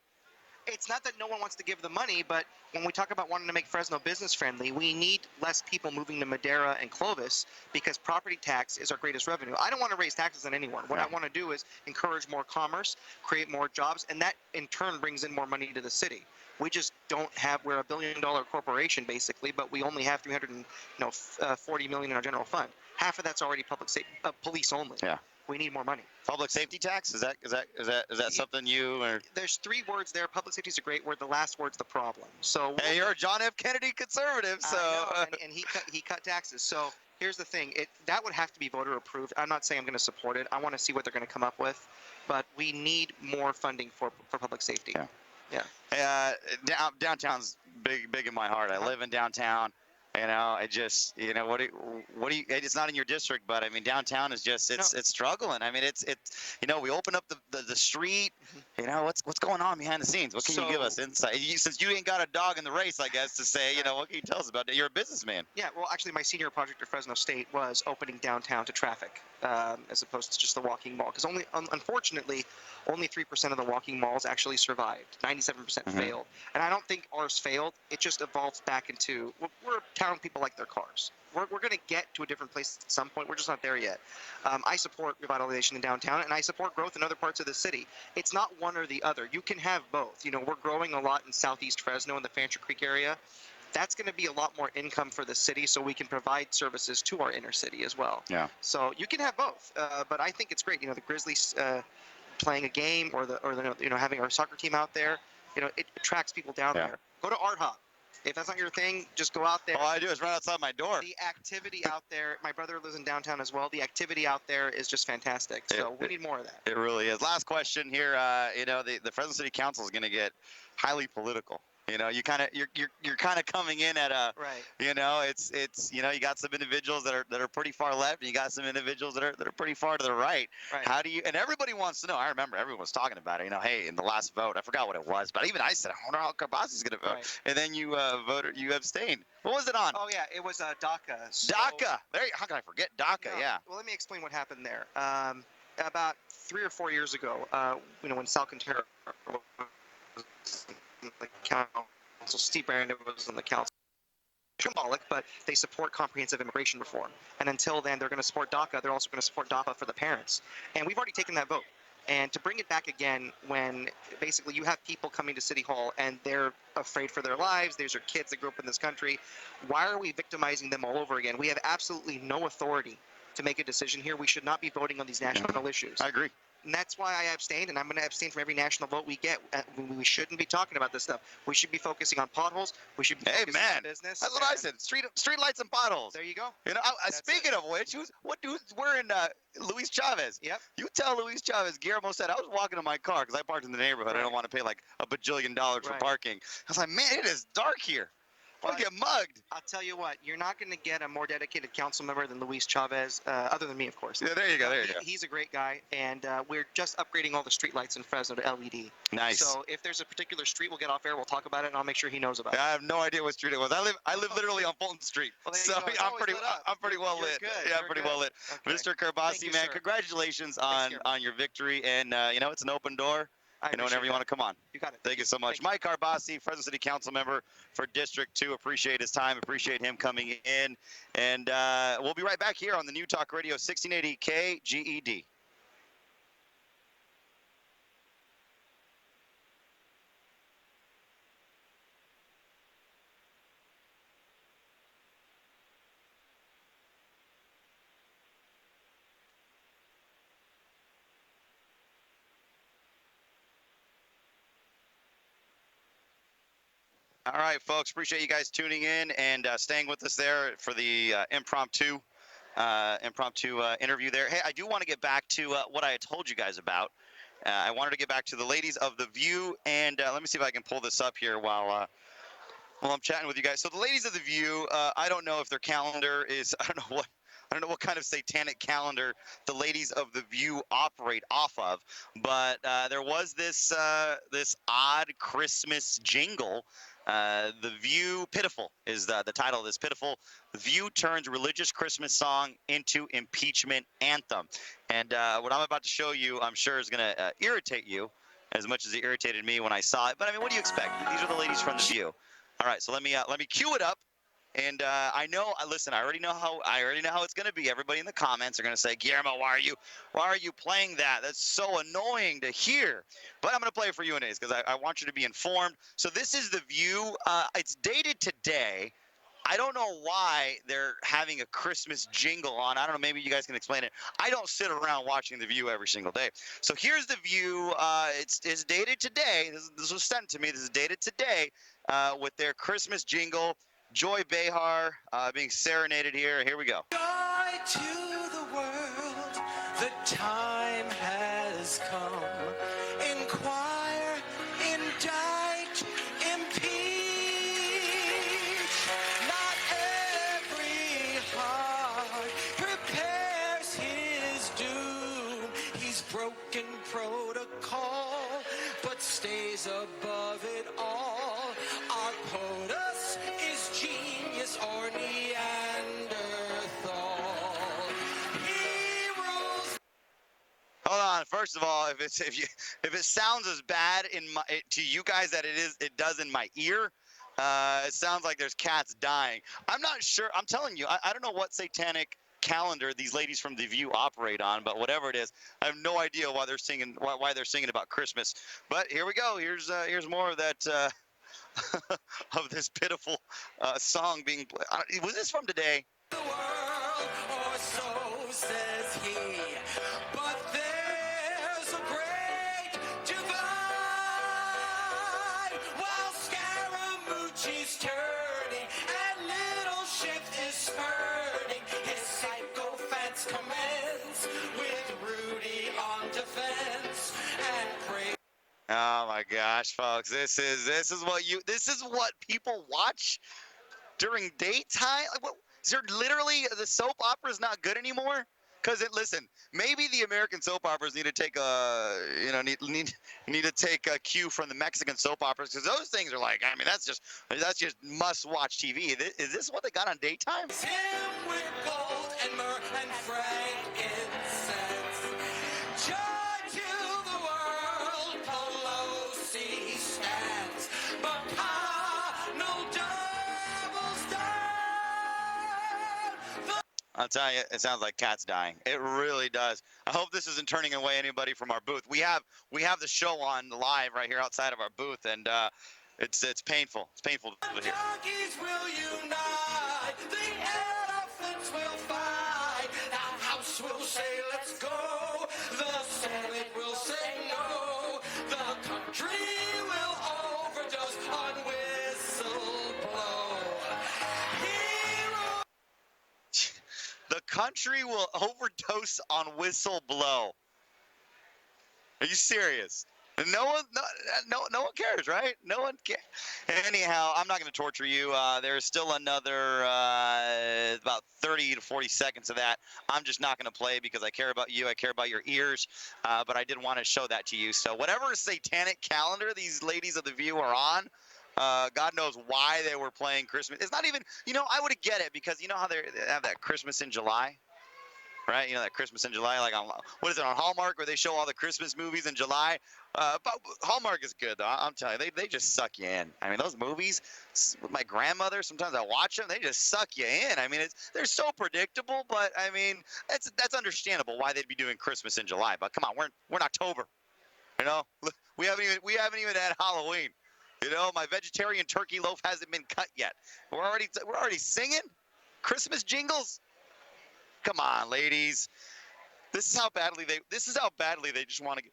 [SPEAKER 9] It's not that no one wants to give the money, but when we talk about wanting to make Fresno business friendly, we need less people moving to Madera and Clovis because property tax is our greatest revenue. I don't want to raise taxes on anyone. What I want to do is encourage more commerce, create more jobs, and that in turn brings in more money to the city. We just don't have, we're $1 billion corporation basically, but we only have 40 million in our general fund. Half of that's already police only.
[SPEAKER 1] Yeah.
[SPEAKER 9] We need more money.
[SPEAKER 1] Public safety tax? Is that something you or?
[SPEAKER 9] There's 3 words there. Public safety is a great word. The last word's the problem. So.
[SPEAKER 1] Hey, you're a John F. Kennedy conservative, so.
[SPEAKER 9] I know, and he cut taxes. So here's the thing. That would have to be voter approved. I'm not saying I'm going to support it. I want to see what they're going to come up with, but we need more funding for public safety.
[SPEAKER 1] Yeah.
[SPEAKER 9] Yeah.
[SPEAKER 1] Downtown's big in my heart. I live in downtown. I just, what do you, it's not in your district, but I mean, downtown is just, it's struggling. I mean, it's, we open up the street, what's going on behind the scenes? What can you give us insight? Since you ain't got a dog in the race, I guess, to say, what can you tell us about it? You're a businessman.
[SPEAKER 9] Yeah, well, actually, my senior project at Fresno State was opening downtown to traffic, as opposed to just the walking mall. Because unfortunately, only 3% of the walking malls actually survived. 97% failed. And I don't think ours failed. It just evolves back into, we're town people like their cars. We're going to get to a different place at some point. We're just not there yet. I support revitalization in downtown, and I support growth in other parts of the city. It's not one or the other. You can have both. We're growing a lot in southeast Fresno in the Fancher Creek area. That's going to be a lot more income for the city, so we can provide services to our inner city as well.
[SPEAKER 1] Yeah.
[SPEAKER 9] So you can have both, but I think it's great. The Grizzlies playing a game, or the having our soccer team out there. It attracts people down there. Go to Art Hop. If that's not your thing, just go out there.
[SPEAKER 1] All I do is run outside my door.
[SPEAKER 9] The activity out there, my brother lives in downtown as well. The activity out there is just fantastic. So we need more of that. It
[SPEAKER 1] really is. Last question here. The Fresno City Council is going to get highly political. You're kind of coming in at a
[SPEAKER 9] right.
[SPEAKER 1] It's you got some individuals that are pretty far left, and you got some individuals that are pretty far to the right.
[SPEAKER 9] Right.
[SPEAKER 1] How do you? And everybody wants to know. I remember everyone was talking about it. Hey, in the last vote, I forgot what it was, but even I said, I wonder how Kabasi's going to vote.
[SPEAKER 9] Right.
[SPEAKER 1] And then you voted. You abstained. What was it on?
[SPEAKER 9] Oh yeah, it was DACA.
[SPEAKER 1] DACA. How can I forget DACA?
[SPEAKER 9] No,
[SPEAKER 1] yeah.
[SPEAKER 9] Well, let me explain what happened there. about 3 or 4 years ago, when Sal Quintero was in the council, Steve Brandon was in the council. Symbolic, but they support comprehensive immigration reform. And until then, they're going to support DACA. They're also going to support DAPA for the parents. And we've already taken that vote. And to bring it back again, when basically you have people coming to City Hall and they're afraid for their lives, these are kids that grew up in this country, why are we victimizing them all over again? We have absolutely no authority to make a decision here. We should not be voting on these national issues.
[SPEAKER 1] I agree.
[SPEAKER 9] And that's why I abstained, and I'm going to abstain from every national vote we get. We shouldn't be talking about this stuff. We should be focusing on potholes. We should be focusing on business.
[SPEAKER 1] That's what I said. Street lights and potholes.
[SPEAKER 9] There you go.
[SPEAKER 1] You know, speaking of which, we're in Luis Chavez.
[SPEAKER 9] Yep.
[SPEAKER 1] You tell Luis Chavez, Guillermo said, I was walking to my car because I parked in the neighborhood.
[SPEAKER 9] Right.
[SPEAKER 1] I don't want to pay like $1 bajillion for parking. I was like, man, it is dark here. I want to get mugged.
[SPEAKER 9] I'll tell you what, you're not going to get a more dedicated council member than Luis Chavez, other than me, of course.
[SPEAKER 1] Yeah, there you go.
[SPEAKER 9] He's a great guy, and we're just upgrading all the streetlights in Fresno to LED.
[SPEAKER 1] Nice.
[SPEAKER 9] So if there's a particular street, we'll get off air, we'll talk about it, and I'll make sure he knows about it.
[SPEAKER 1] I have no idea what street it was. I live literally on Fulton Street, so I'm pretty well lit.
[SPEAKER 9] Good.
[SPEAKER 1] Yeah, I'm pretty well lit.
[SPEAKER 9] Okay.
[SPEAKER 1] Mr. Karbasi, man, congratulations on your victory, and it's an open door. Whenever you want to come on.
[SPEAKER 9] You got it.
[SPEAKER 1] Thank you so much. Mike Karbasi, Fresno City Council member for District 2. Appreciate his time. Appreciate him coming in. And we'll be right back here on the new Talk Radio 1680 Kged. All right, folks. Appreciate you guys tuning in and staying with us there for the impromptu interview there. Hey, I do want to get back to what I had told you guys about. I wanted to get back to the ladies of The View, and let me see if I can pull this up here while I'm chatting with you guys. So the ladies of The View, I don't know if their calendar is, I don't know what kind of satanic calendar the ladies of The View operate off of, but there was this odd Christmas jingle. The View, Pitiful is the title of this. Pitiful. The View turns religious Christmas song into impeachment anthem. And what I'm about to show you, I'm sure is going to irritate you as much as it irritated me when I saw it. But I mean, what do you expect? These are the ladies from The View. All right, so let me cue it up. And I already know how it's going to be. Everybody in the comments are going to say, Guillermo, why are you playing that? That's so annoying to hear. But I'm going to play it for you anyways because I want you to be informed. So this is The View. It's dated today. I don't know why they're having a Christmas jingle on. I don't know. Maybe you guys can explain it. I don't sit around watching The View every single day. So here's The View. It's dated today. This was sent to me. This is dated today with their Christmas jingle. Joy Behar being serenaded here. Here we go.
[SPEAKER 10] Joy to the world, the time has come. Inquire, indict, impeach. Not every heart prepares his doom. He's broken protocol, but stays above it all. Our POTUS is genius or Neanderthal. He rules.
[SPEAKER 1] Hold on. First of all, if it sounds as bad to you guys that it does in my ear, it sounds like there's cats dying. I'm not sure. I'm telling you, I don't know what satanic calendar these ladies from The View operate on, but whatever it is, I have no idea why they're singing about Christmas. But here we go. Here's more of that. Of this pitiful song being played. Was this from today?
[SPEAKER 10] The world, or so says he. But there's a great divide. While Scaramucci's turning and little shit is spurting, his sycophants commence with Rudy on defense and pray.
[SPEAKER 1] Oh my gosh, folks! This is what people watch during daytime. Like, what? Is there literally the soap opera is not good anymore? Because listen, maybe the American soap operas need to take a cue from the Mexican soap operas because those things are like, I mean, that's just must-watch TV. Is this what they got on daytime?
[SPEAKER 10] Him with gold and myrrh and frankincense.
[SPEAKER 1] I'll tell you, it sounds like cats dying. It really does. I hope this isn't turning away anybody from our booth. We have the show on live right here outside of our booth, and it's painful. It's painful to hear.
[SPEAKER 10] Donkeys will unite, the elephants will fight, the House will say let's go, the Senate will say no, the country will overdose on whistleblow. Hero.
[SPEAKER 1] The country will overdose on whistleblow. Are you serious? No one cares, right? No one cares. Anyhow, I'm not going to torture you. There's still another about 30 to 40 seconds of that. I'm just not going to play because I care about you. I care about your ears. But I did want to show that to you. So whatever satanic calendar these ladies of The View are on, God knows why they were playing Christmas. It's not even, I would get it because you know how they have that Christmas in July? Right, that Christmas in July, like on what is it on Hallmark, where they show all the Christmas movies in July. But Hallmark is good, though. I'm telling you, they just suck you in. I mean, those movies with my grandmother, sometimes I watch them. They just suck you in. I mean, they're so predictable, but I mean, that's understandable why they'd be doing Christmas in July. But come on, we're in October. We haven't even had Halloween. My vegetarian turkey loaf hasn't been cut yet. We're already singing Christmas jingles. Come on, ladies. This is how badly they just want to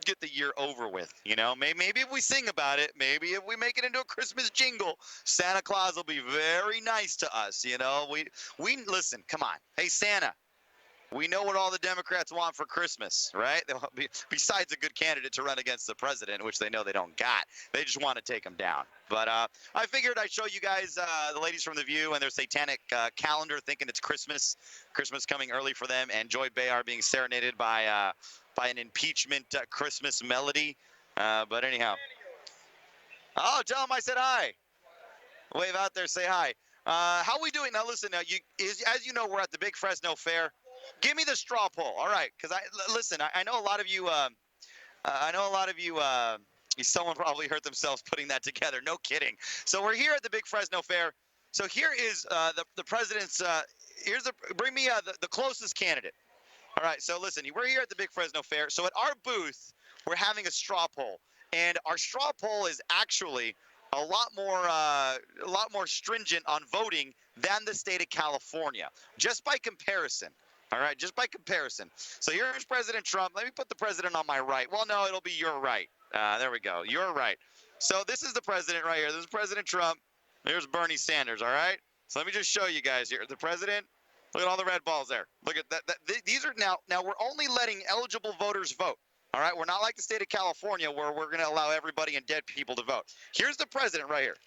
[SPEAKER 1] get the year over with. Maybe if we sing about it, maybe if we make it into a Christmas jingle, Santa Claus will be very nice to us. We listen. Come on, hey Santa. We know what all the Democrats want for Christmas, right? Besides a good candidate to run against the president, which they know they don't got. They just want to take him down. But I figured I'd show you guys the ladies from The View and their satanic calendar thinking it's Christmas coming early for them, and Joy Behar being serenaded by an impeachment Christmas melody. But anyhow. Oh, tell them I said hi. Wave out there, say hi. How we doing? Now, listen, as you know, we're at the big Fresno Fair. Give me the straw poll, all right? Because I know a lot of you. Someone probably hurt themselves putting that together. No kidding. So we're here at the big Fresno Fair. So here is the president's. Bring me the closest candidate. All right. So listen, we're here at the big Fresno Fair. So at our booth, we're having a straw poll, and our straw poll is actually a lot more stringent on voting than the state of California, just by comparison. All right, just by comparison. So here's President Trump. Let me put the president on my right. Well, no, it'll be your right. There we go. Your right. So this is the president right here. This is President Trump. Here's Bernie Sanders, all right? So let me just show you guys here. The president, look at all the red balls there. Look at that. These are now we're only letting eligible voters vote. All right, we're not like the state of California where we're going to allow everybody and dead people to vote. Here's the president right here.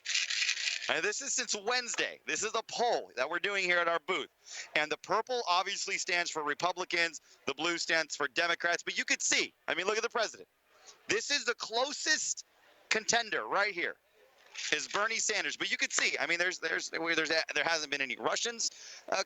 [SPEAKER 1] And this is since Wednesday. This is a poll that we're doing here at our booth. And the purple obviously stands for Republicans. The blue stands for Democrats. But you could see, look at the president. This is the closest contender right here is Bernie Sanders. But you could see, there hasn't been any Russians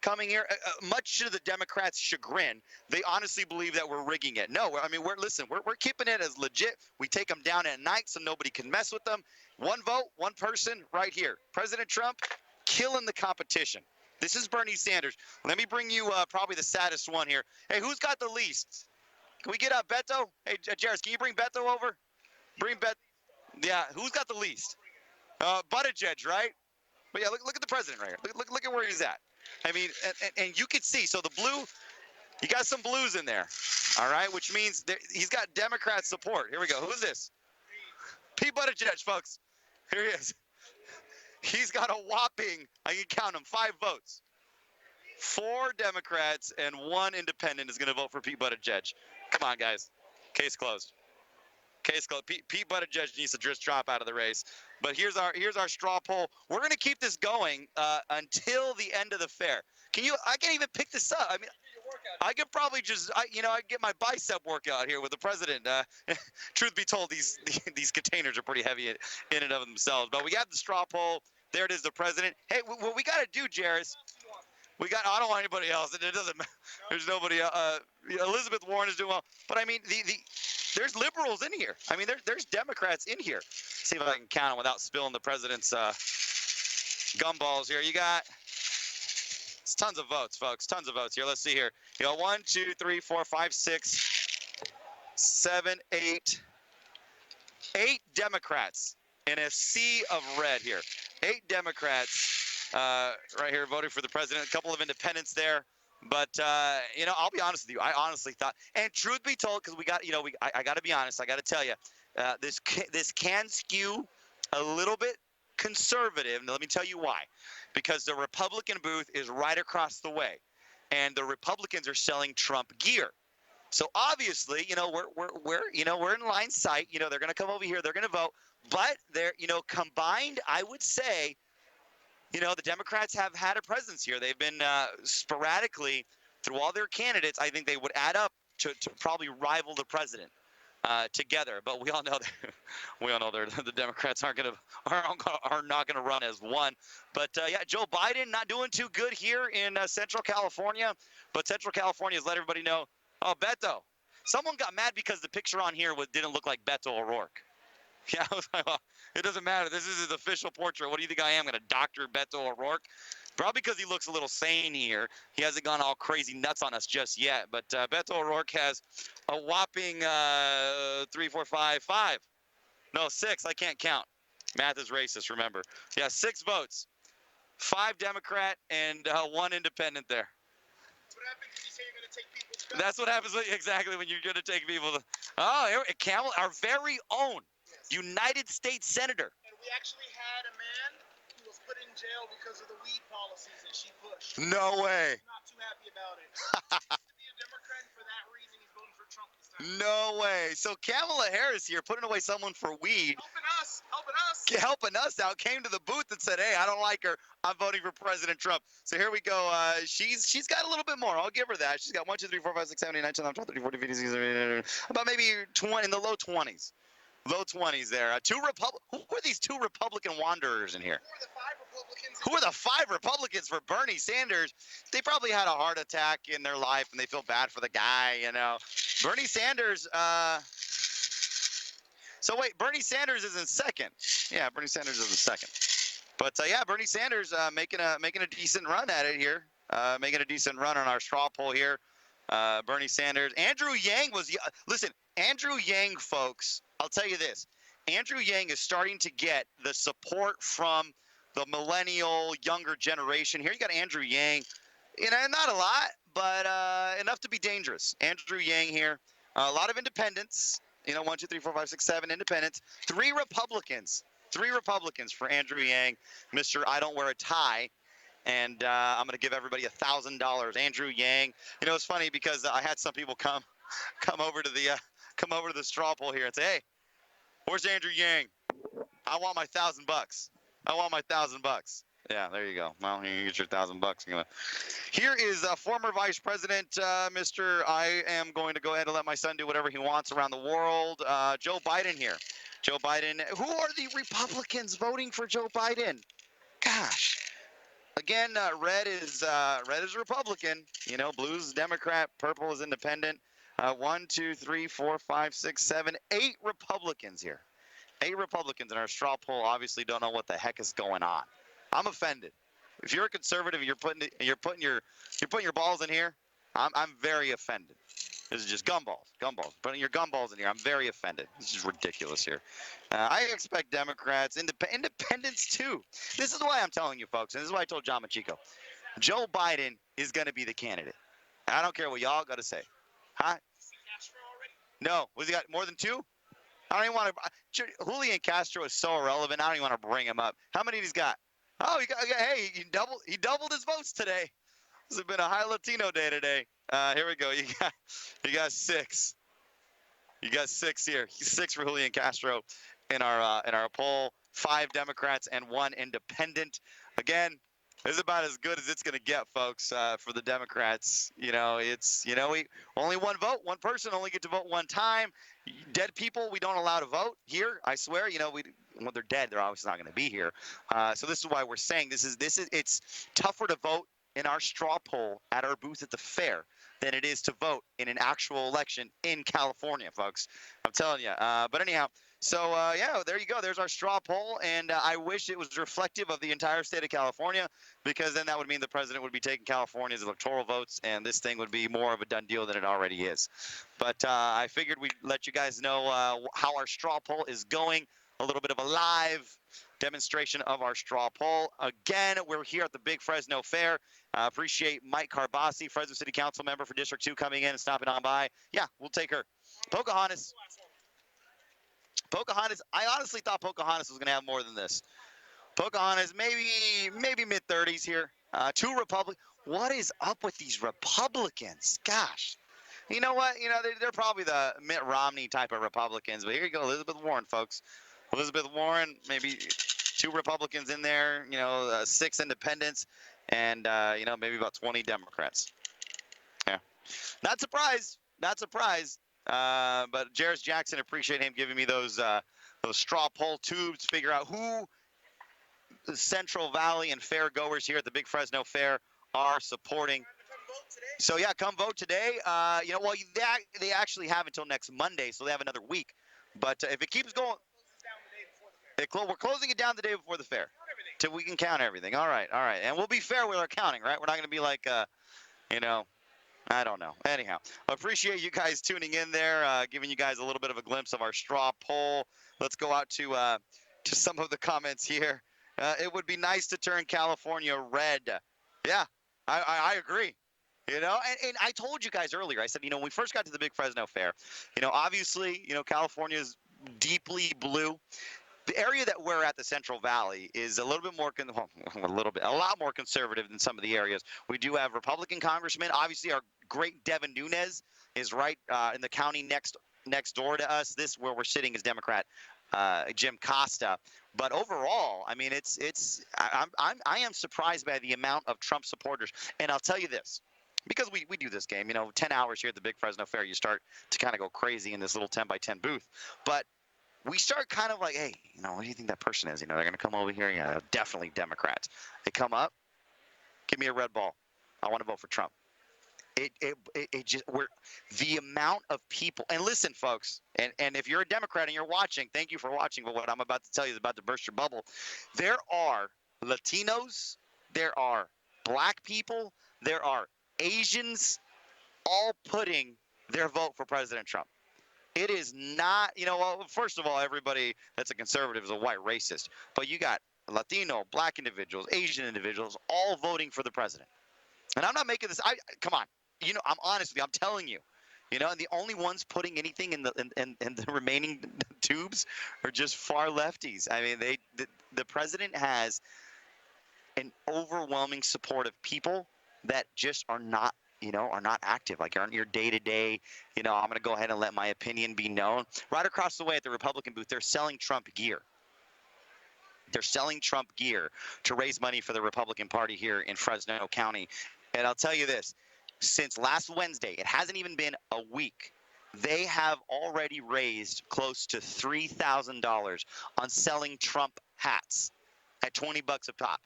[SPEAKER 1] coming here. Much to the Democrats' chagrin, they honestly believe that we're rigging it. No, we're keeping it as legit. We take them down at night so nobody can mess with them. One vote, one person right here. President Trump killing the competition. This is Bernie Sanders. Let me bring you probably the saddest one here. Hey, who's got the least? Can we get Beto? Hey, Jairus, can you bring Beto over? Bring Beto. Yeah, who's got the least? Buttigieg, right? But yeah, look at the president right here. Look at where he's at. And you can see, so the blue, you got some blues in there, all right, which means he's got Democrat support. Here we go. Who's this? Pete Buttigieg, folks. Here he is. He's got a whopping, I can count them, 5 votes. 4 Democrats and 1 independent is going to vote for Pete Buttigieg. Come on, guys. Case closed. Case closed. Pete Buttigieg needs to just drop out of the race. But here's our straw poll. We're going to keep this going until the end of the fair. I can't even pick this up. I could probably just, I get my bicep workout here with the president. Truth be told, these containers are pretty heavy in and of themselves. But we got the straw poll. There it is, the president. Hey, what we got to do, Jairus, I don't want anybody else. It doesn't matter. There's nobody else. Elizabeth Warren is doing well. But, there's liberals in here. There's Democrats in here. See if I can count them without spilling the president's gumballs here. You got votes. Tons of votes, folks. Tons of votes here. Let's see here. 1, 2, 3, 4, 5, 6, 7, 8. 8 Democrats in a sea of red here. 8 Democrats right here voting for the president. A couple of independents there. But, I'll be honest with you. I honestly thought, and truth be told, because we got, I got to be honest. I got to tell you, this can skew a little bit conservative. Now, let me tell you why. Because the Republican booth is right across the way. And the Republicans are selling Trump gear. So obviously, we're in line sight. They're going to come over here. They're going to vote. But they're, combined, I would say, the Democrats have had a presence here. They've been sporadically through all their candidates. I think they would add up to probably rival the president together. But we all know that the Democrats are not going to run as one. But Joe Biden not doing too good here in Central California. But Central California has let everybody know. Oh, Beto. Someone got mad because the picture on here didn't look like Beto O'Rourke. Yeah, I was like, well, it doesn't matter. This is his official portrait. What do you think I am, going to doctor Beto O'Rourke? Probably because he looks a little sane here. He hasn't gone all crazy nuts on us just yet. But Beto O'Rourke has a whopping 3, 4, 5, 5. No, 6. I can't count. Math is racist, remember. Yeah, 6 votes. 5 Democrat and 1 independent there. That's what happens exactly when you're going to take people. Camel, our very own United States Senator.
[SPEAKER 11] And we actually had a man who was put in jail because of the weed policies that she pushed.
[SPEAKER 1] No way.
[SPEAKER 11] He's not too happy about it. To be a Democrat, for that reason, he's voting for Trump this time.
[SPEAKER 1] No way. So Kamala Harris here putting away someone for weed. Helping us out. Came to the booth and said, hey, I don't like her. I'm voting for President Trump. So here we go. She's got a little bit more. I'll give her that. She's got 1, 2, 3, 4, 5, 6, 7, 8, 9, 10, 11, 12, 13, 14, 15, 16, about maybe 20 in the low 20s. Low 20s there. Who are these 2 Republican wanderers in here? Who are the 5 Republicans for Bernie Sanders? They probably had a heart attack in their life and they feel bad for the guy, Bernie Sanders, so wait, Bernie Sanders is in second. Yeah, Bernie Sanders is in second. But Bernie Sanders making a decent run at it here. Making a decent run on our straw poll here. Bernie Sanders. Andrew Yang Andrew Yang, folks, I'll tell you this. Andrew Yang is starting to get the support from the millennial, younger generation. Here you got Andrew Yang. Not a lot, but enough to be dangerous. Andrew Yang here. A lot of independents. 1, 2, 3, 4, 5, 6, 7 independents. 3 Republicans. 3 Republicans for Andrew Yang, Mr. I don't wear a tie. And I'm going to give everybody $1,000. Andrew Yang. It's funny because I had some people come over to the straw poll here and say, hey, where's Andrew Yang? I want my $1,000. I want my $1,000. Yeah, there you go. Well, you get your $1,000. Here is former Vice President, Mr. I am going to go ahead and let my son do whatever he wants around the world. Joe Biden here. Joe Biden. Who are the Republicans voting for Joe Biden? Gosh. Again, red is Republican. Blue is Democrat. Purple is independent. 1, 2, 3, 4, 5, 6, 7, 8 Republicans here. 8 Republicans in our straw poll obviously don't know what the heck is going on. I'm offended. If you're a conservative, you're putting your balls in here. I'm very offended. This is just gumballs. Putting your gumballs in here. I'm very offended. This is ridiculous here. I expect Democrats, independents too. This is why I'm telling you, folks, and this is why I told John Machico. Joe Biden is going to be the candidate. I don't care what y'all got to say. Huh? No. Was he got more than 2? I don't even want to. Julian Castro is so irrelevant. I don't even want to bring him up. How many he's got? Oh, he doubled his votes today. This has been a high Latino day today. Here we go. You got 6. You got 6 here. 6 for Julian Castro in our poll. 5 Democrats and 1 independent. Again, this is about as good as it's going to get, folks, for the Democrats. It's only 1 vote. 1 person only get to vote 1 time. Dead people we don't allow to vote here. I swear. When they're dead, they're obviously not going to be here. So this is why we're saying it's tougher to vote in our straw poll at our booth at the fair than it is to vote in an actual election in California, folks. I'm telling you. But anyhow, So, yeah, there you go. There's our straw poll, and I wish it was reflective of the entire state of California, because then that would mean the president would be taking California's electoral votes, and this thing would be more of a done deal than it already is. But I figured we'd let you guys know how our straw poll is going, a little bit of a live demonstration of our straw poll. Again, we're here at the Big Fresno Fair. Appreciate Mike Carbasi, Fresno City Council member for District 2, coming in and stopping on by. Yeah, we'll take her. Pocahontas, I honestly thought Pocahontas was going to have more than this. Pocahontas, maybe mid-30s here. Two Republicans. What is up with these Republicans? Gosh. You know what? They're probably the Mitt Romney type of Republicans. But here you go, Elizabeth Warren, folks. Elizabeth Warren, maybe two Republicans in there, 6 independents, and, maybe about 20 Democrats. Yeah. Not surprised. Not surprised. But Jarris Jackson, appreciate him giving me those straw poll tubes, figure out who the Central Valley and fair goers here at the Big Fresno Fair are supporting. So, yeah, come vote today. They actually have until next Monday, so they have another week. But if it keeps going, we're closing it down the day before the fair till we can count everything. All right. And we'll be fair with our counting, right? We're not going to be like, I don't know. Anyhow, appreciate you guys tuning in there, giving you guys a little bit of a glimpse of our straw poll. Let's go out to some of the comments here. It would be nice to turn California red. Yeah, I agree. And I told you guys earlier, I said, when we first got to the Big Fresno Fair, obviously, California is deeply blue. The area that we're at, the Central Valley, is a little bit more, a lot more conservative than some of the areas. We do have Republican congressmen. Obviously, our great Devin Nunes is right in the county next door to us. This where we're sitting is Democrat Jim Costa. But overall, I mean, I am surprised by the amount of Trump supporters. And I'll tell you this, because we do this game, 10 hours here at the Big Fresno Fair, you start to kind of go crazy in this little 10 by 10 booth. But we start kind of like, hey, what do you think that person is? They're going to come over here. Yeah, definitely Democrats. They come up, give me a red ball. I want to vote for Trump. The amount of people, and listen, folks, and if you're a Democrat and you're watching, thank you for watching, but what I'm about to tell you is about to burst your bubble. There are Latinos, there are black people, there are Asians, all putting their vote for President Trump. It is not, first of all, everybody that's a conservative is a white racist. But you got Latino, black individuals, Asian individuals, all voting for the president. And I'm not making this. Come on. I'm honest with you. I'm telling you. And the only ones putting anything in the remaining tubes are just far lefties. I mean, the president has an overwhelming support of people that just are not active, like aren't your day-to-day, I'm going to go ahead and let my opinion be known. Right across the way at the Republican booth, they're selling Trump gear. They're selling Trump gear to raise money for the Republican Party here in Fresno County. And I'll tell you this, since last Wednesday, it hasn't even been a week, they have already raised close to $3,000 on selling Trump hats at $20 a pop.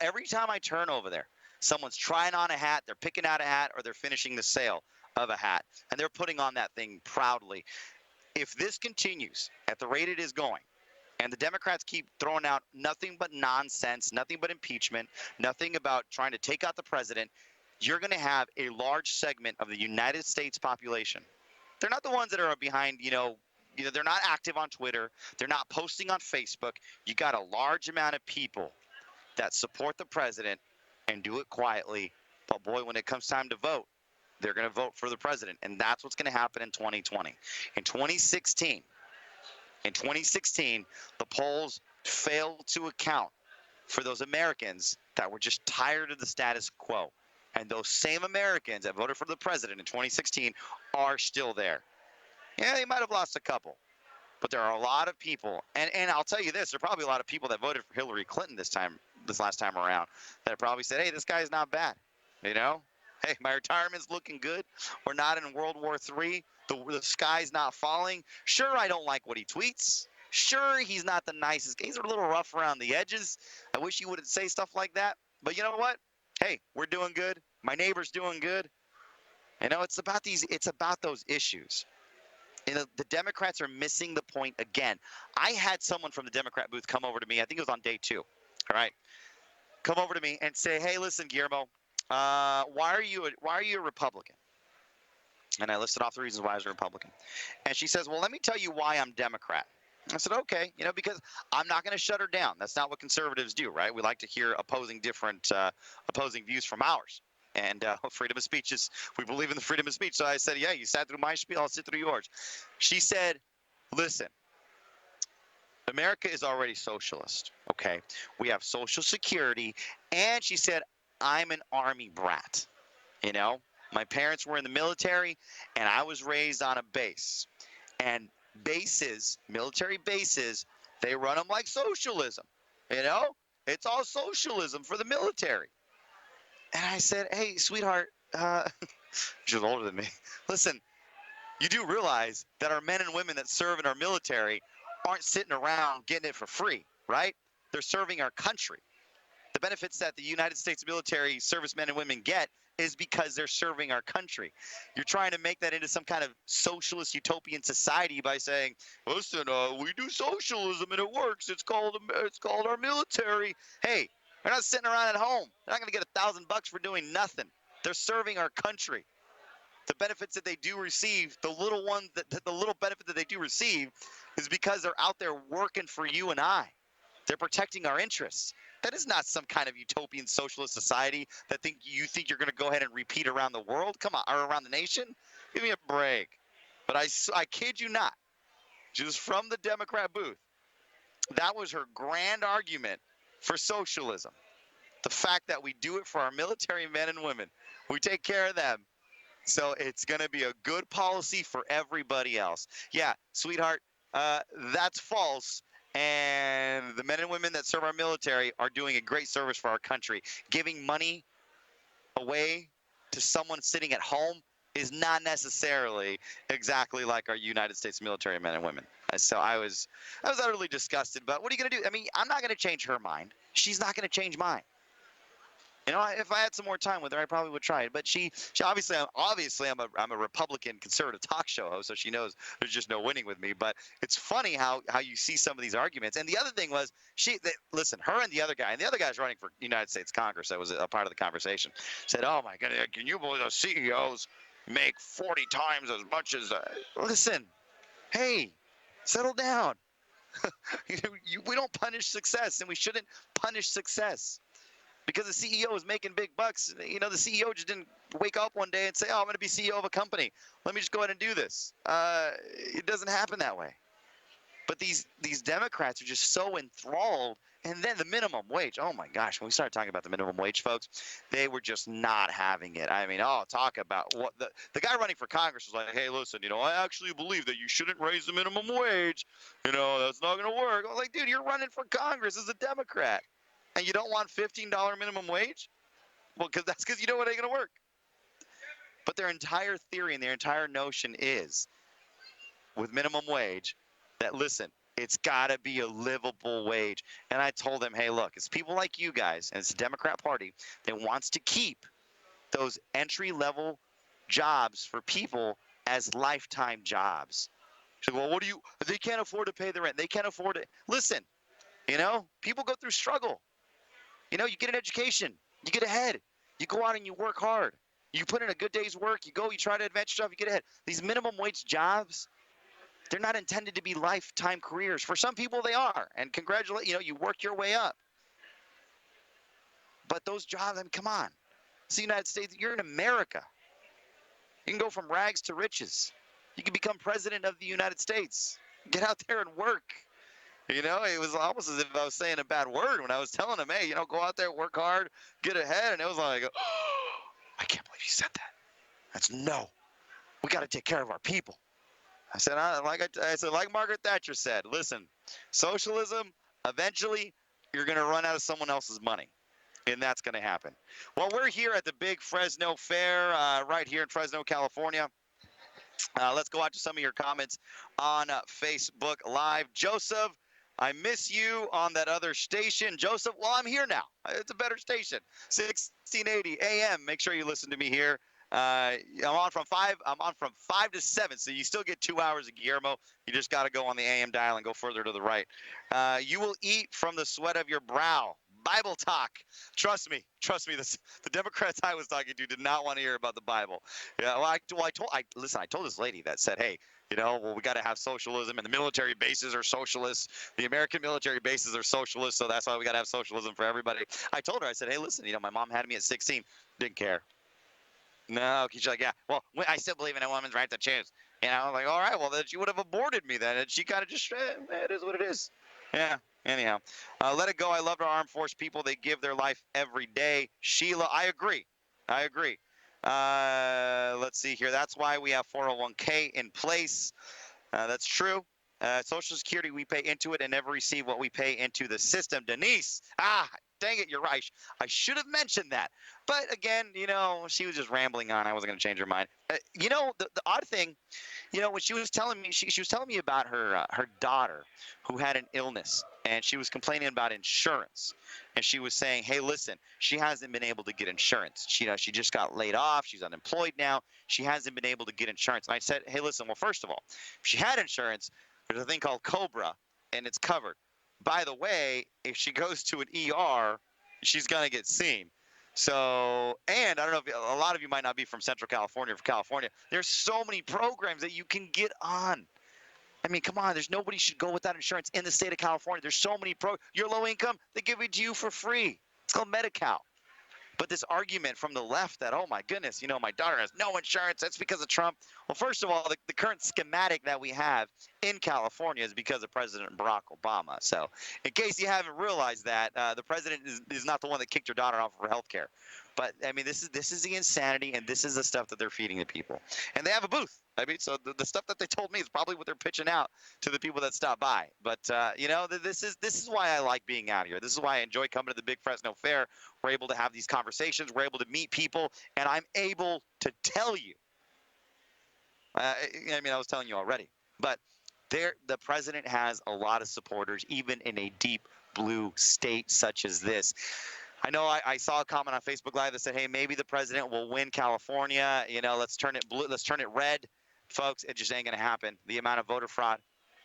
[SPEAKER 1] Every time I turn over there, someone's trying on a hat, they're picking out a hat, or they're finishing the sale of a hat, and they're putting on that thing proudly. If this continues at the rate it is going, and the Democrats keep throwing out nothing but nonsense, nothing but impeachment, nothing about trying to take out the president, you're going to have a large segment of the United States population. They're not the ones that are behind, they're not active on Twitter. They're not posting on Facebook. You got a large amount of people that support the president and do it quietly. But boy, when it comes time to vote, they're going to vote for the president. And that's what's going to happen in 2020. In 2016, the polls failed to account for those Americans that were just tired of the status quo. And those same Americans that voted for the president in 2016 are still there. Yeah, they might have lost a couple. But there are a lot of people, and I'll tell you this, there are probably a lot of people that voted for Hillary Clinton this last time around that probably said, hey, this guy's not bad, Hey, my retirement's looking good. We're not in World War III. The sky's not falling. Sure, I don't like what he tweets. Sure, he's not the nicest. He's a little rough around the edges. I wish he wouldn't say stuff like that. But you know what? Hey, we're doing good. My neighbor's doing good. It's about those issues. And the Democrats are missing the point again. I had someone from the Democrat booth come over to me. I think it was on day 2. All right. Come over to me and say, hey, listen, Guillermo, why are you a Republican? And I listed off the reasons why I was a Republican. And she says, well, let me tell you why I'm Democrat. I said, okay, because I'm not going to shut her down. That's not what conservatives do, right? We like to hear opposing views from ours. And freedom of speech is, we believe in the freedom of speech. So I said, yeah, you sat through my spiel, I'll sit through yours. She said, listen, America is already socialist, okay? We have Social Security. And she said, I'm an Army brat, My parents were in the military, and I was raised on a base. And bases, military bases, they run them like socialism. It's all socialism for the military. And I said, hey, sweetheart, she was older than me. Listen, you do realize that our men and women that serve in our military aren't sitting around getting it for free, right? They're serving our country. The benefits that the United States military servicemen and women get is because they're serving our country. You're trying to make that into some kind of socialist utopian society by saying, listen, we do socialism and it works. It's called our military. Hey, they're not sitting around at home. They're not going to get $1,000 for doing nothing. They're serving our country. The benefits that they do receive, the little benefit that they do receive is because they're out there working for you and I. They're protecting our interests. That is not some kind of utopian socialist society that you think you're going to go ahead and repeat around the world. Come on, or around the nation. Give me a break. But I kid you not. She was from the Democrat booth. That was her grand argument for socialism. The fact that we do it for our military men and women. We take care of them. So it's going to be a good policy for everybody else. Yeah, sweetheart, that's false. And the men and women that serve our military are doing a great service for our country. Giving money away to someone sitting at home is not necessarily exactly like our United States military men and women. So I was utterly disgusted. But what are you going to do? I mean, I'm not going to change her mind. She's not going to change mine. If I had some more time with her, I probably would try it. But she obviously, I'm a Republican conservative talk show host, so she knows there's just no winning with me. But it's funny how you see some of these arguments. And the other thing was, listen, her and the other guy's running for United States Congress. That was a part of the conversation. Said, oh my God, can you believe those CEOs make 40 times as much as? Listen, hey, settle down. We don't punish success, and we shouldn't punish success. Because the CEO is making big bucks. The CEO just didn't wake up one day and say, oh, I'm going to be CEO of a company. Let me just go ahead and do this. It doesn't happen that way. But these Democrats are just so enthralled. And then the minimum wage. Oh, my gosh. When we started talking about the minimum wage, folks, they were just not having it. I mean, talk about what the guy running for Congress was like, hey, listen, I actually believe that you shouldn't raise the minimum wage. That's not going to work. I was like, dude, you're running for Congress as a Democrat. And you don't want $15 minimum wage? Well, that's because you know it ain't going to work. But their entire theory and their entire notion is, with minimum wage, that, listen, it's got to be a livable wage. And I told them, hey, look, it's people like you guys, and it's the Democrat Party that wants to keep those entry-level jobs for people as lifetime jobs. So, well, they can't afford to pay the rent. They can't afford it. Listen, people go through struggle. You get an education, you get ahead, you go out and you work hard, you put in a good day's work, you try to advance yourself, you get ahead. These minimum wage jobs, they're not intended to be lifetime careers. For some people they are, and congratulate, you work your way up. But those jobs, come on. It's the United States, you're in America. You can go from rags to riches. You can become president of the United States. Get out there and work. It was almost as if I was saying a bad word when I was telling him, hey, go out there, work hard, get ahead. And it was like, oh, I can't believe you said that. No. We got to take care of our people. I said, like Margaret Thatcher said, listen, socialism, eventually you're going to run out of someone else's money. And that's going to happen. Well, we're here at the big Fresno Fair right here in Fresno, California. Let's go out to some of your comments on Facebook Live. Joseph, I miss you on that other station. Joseph, well, I'm here now. It's a better station. 1680 AM. Make sure you listen to me here I'm on from 5 to 7, so you still get 2 hours of Guillermo. You just got to go on the AM dial and go further to the right. You will eat from the sweat of your brow. Bible talk. Trust me. The Democrats I was talking to did not want to hear about the Bible. Yeah, well, I told this lady that said, hey, we got to have socialism, and the military bases are socialists. The American military bases are socialist, so that's why we got to have socialism for everybody. I told her, I said, hey, listen, my mom had me at 16. Didn't care. No, she's like, yeah, well, I still believe in a woman's right to choose. I'm like, all right, well, then she would have aborted me then. And she kind of just, it is what it is. Yeah, anyhow. Let it go. I love our armed force people. They give their life every day. Sheila, I agree. Let's see here. That's why we have 401k in place. That's true. Social Security, we pay into it and never receive what we pay into the system. Denise, dang it, you're right. I should have mentioned that. But again, she was just rambling on. I wasn't going to change her mind. The odd thing, when she was telling me, she was telling me about her daughter who had an illness, and she was complaining about insurance. And she was saying, hey, listen, she hasn't been able to get insurance. She just got laid off. She's unemployed now. She hasn't been able to get insurance. And I said, hey, listen, well, first of all, if she had insurance, there's a thing called COBRA, and it's covered. By the way, if she goes to an ER, she's going to get seen. So, and I don't know if a lot of you might not be from Central California or from California. There's so many programs that you can get on. I mean, come on, nobody should go without insurance in the state of California. There's so many you're low income, they give it to you for free. It's called Medi-Cal. But this argument from the left that, oh my goodness, my daughter has no insurance, that's because of Trump. Well, first of all, the current schematic that we have in California is because of President Barack Obama. So in case you haven't realized that, the president is not the one that kicked your daughter off for health care. But I mean, this is the insanity, and this is the stuff that they're feeding the people. And they have a booth. I mean, so the stuff that they told me is probably what they're pitching out to the people that stop by. But this is why I like being out here. This is why I enjoy coming to the Big Fresno Fair. We're able to have these conversations. We're able to meet people, and I'm able to tell you. I was telling you already, but the president has a lot of supporters, even in a deep blue state such as this. I know I saw a comment on Facebook Live that said, hey, maybe the president will win California. Let's turn it blue. Let's turn it red. Folks, it just ain't going to happen. The amount of voter fraud,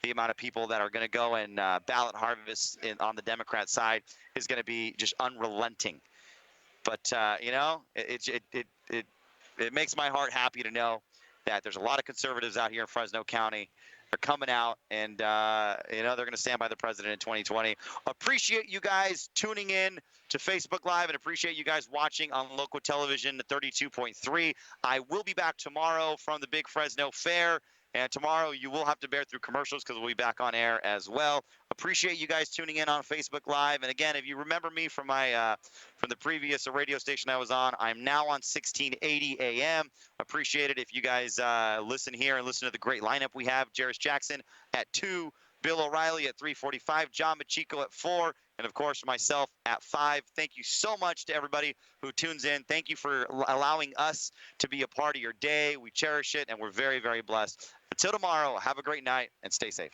[SPEAKER 1] the amount of people that are going to go and ballot harvest on the Democrat side is going to be just unrelenting. But, it makes my heart happy to know that there's a lot of conservatives out here in Fresno County. They're coming out, and, they're going to stand by the president in 2020. Appreciate you guys tuning in to Facebook Live, and appreciate you guys watching on local television, 32.3. I will be back tomorrow from the Big Fresno Fair, and tomorrow you will have to bear through commercials because we'll be back on air as well. Appreciate you guys tuning in on Facebook Live. And again, if you remember me from my from the previous radio station I was on, I'm now on 1680 AM. Appreciate it if you guys listen here and listen to the great lineup we have. Jarris Jackson at 2, Bill O'Reilly at 3:45, John Machico at 4, and of course myself at 5. Thank you so much to everybody who tunes in. Thank you for allowing us to be a part of your day. We cherish it, and we're very, very blessed. Until tomorrow, have a great night and stay safe.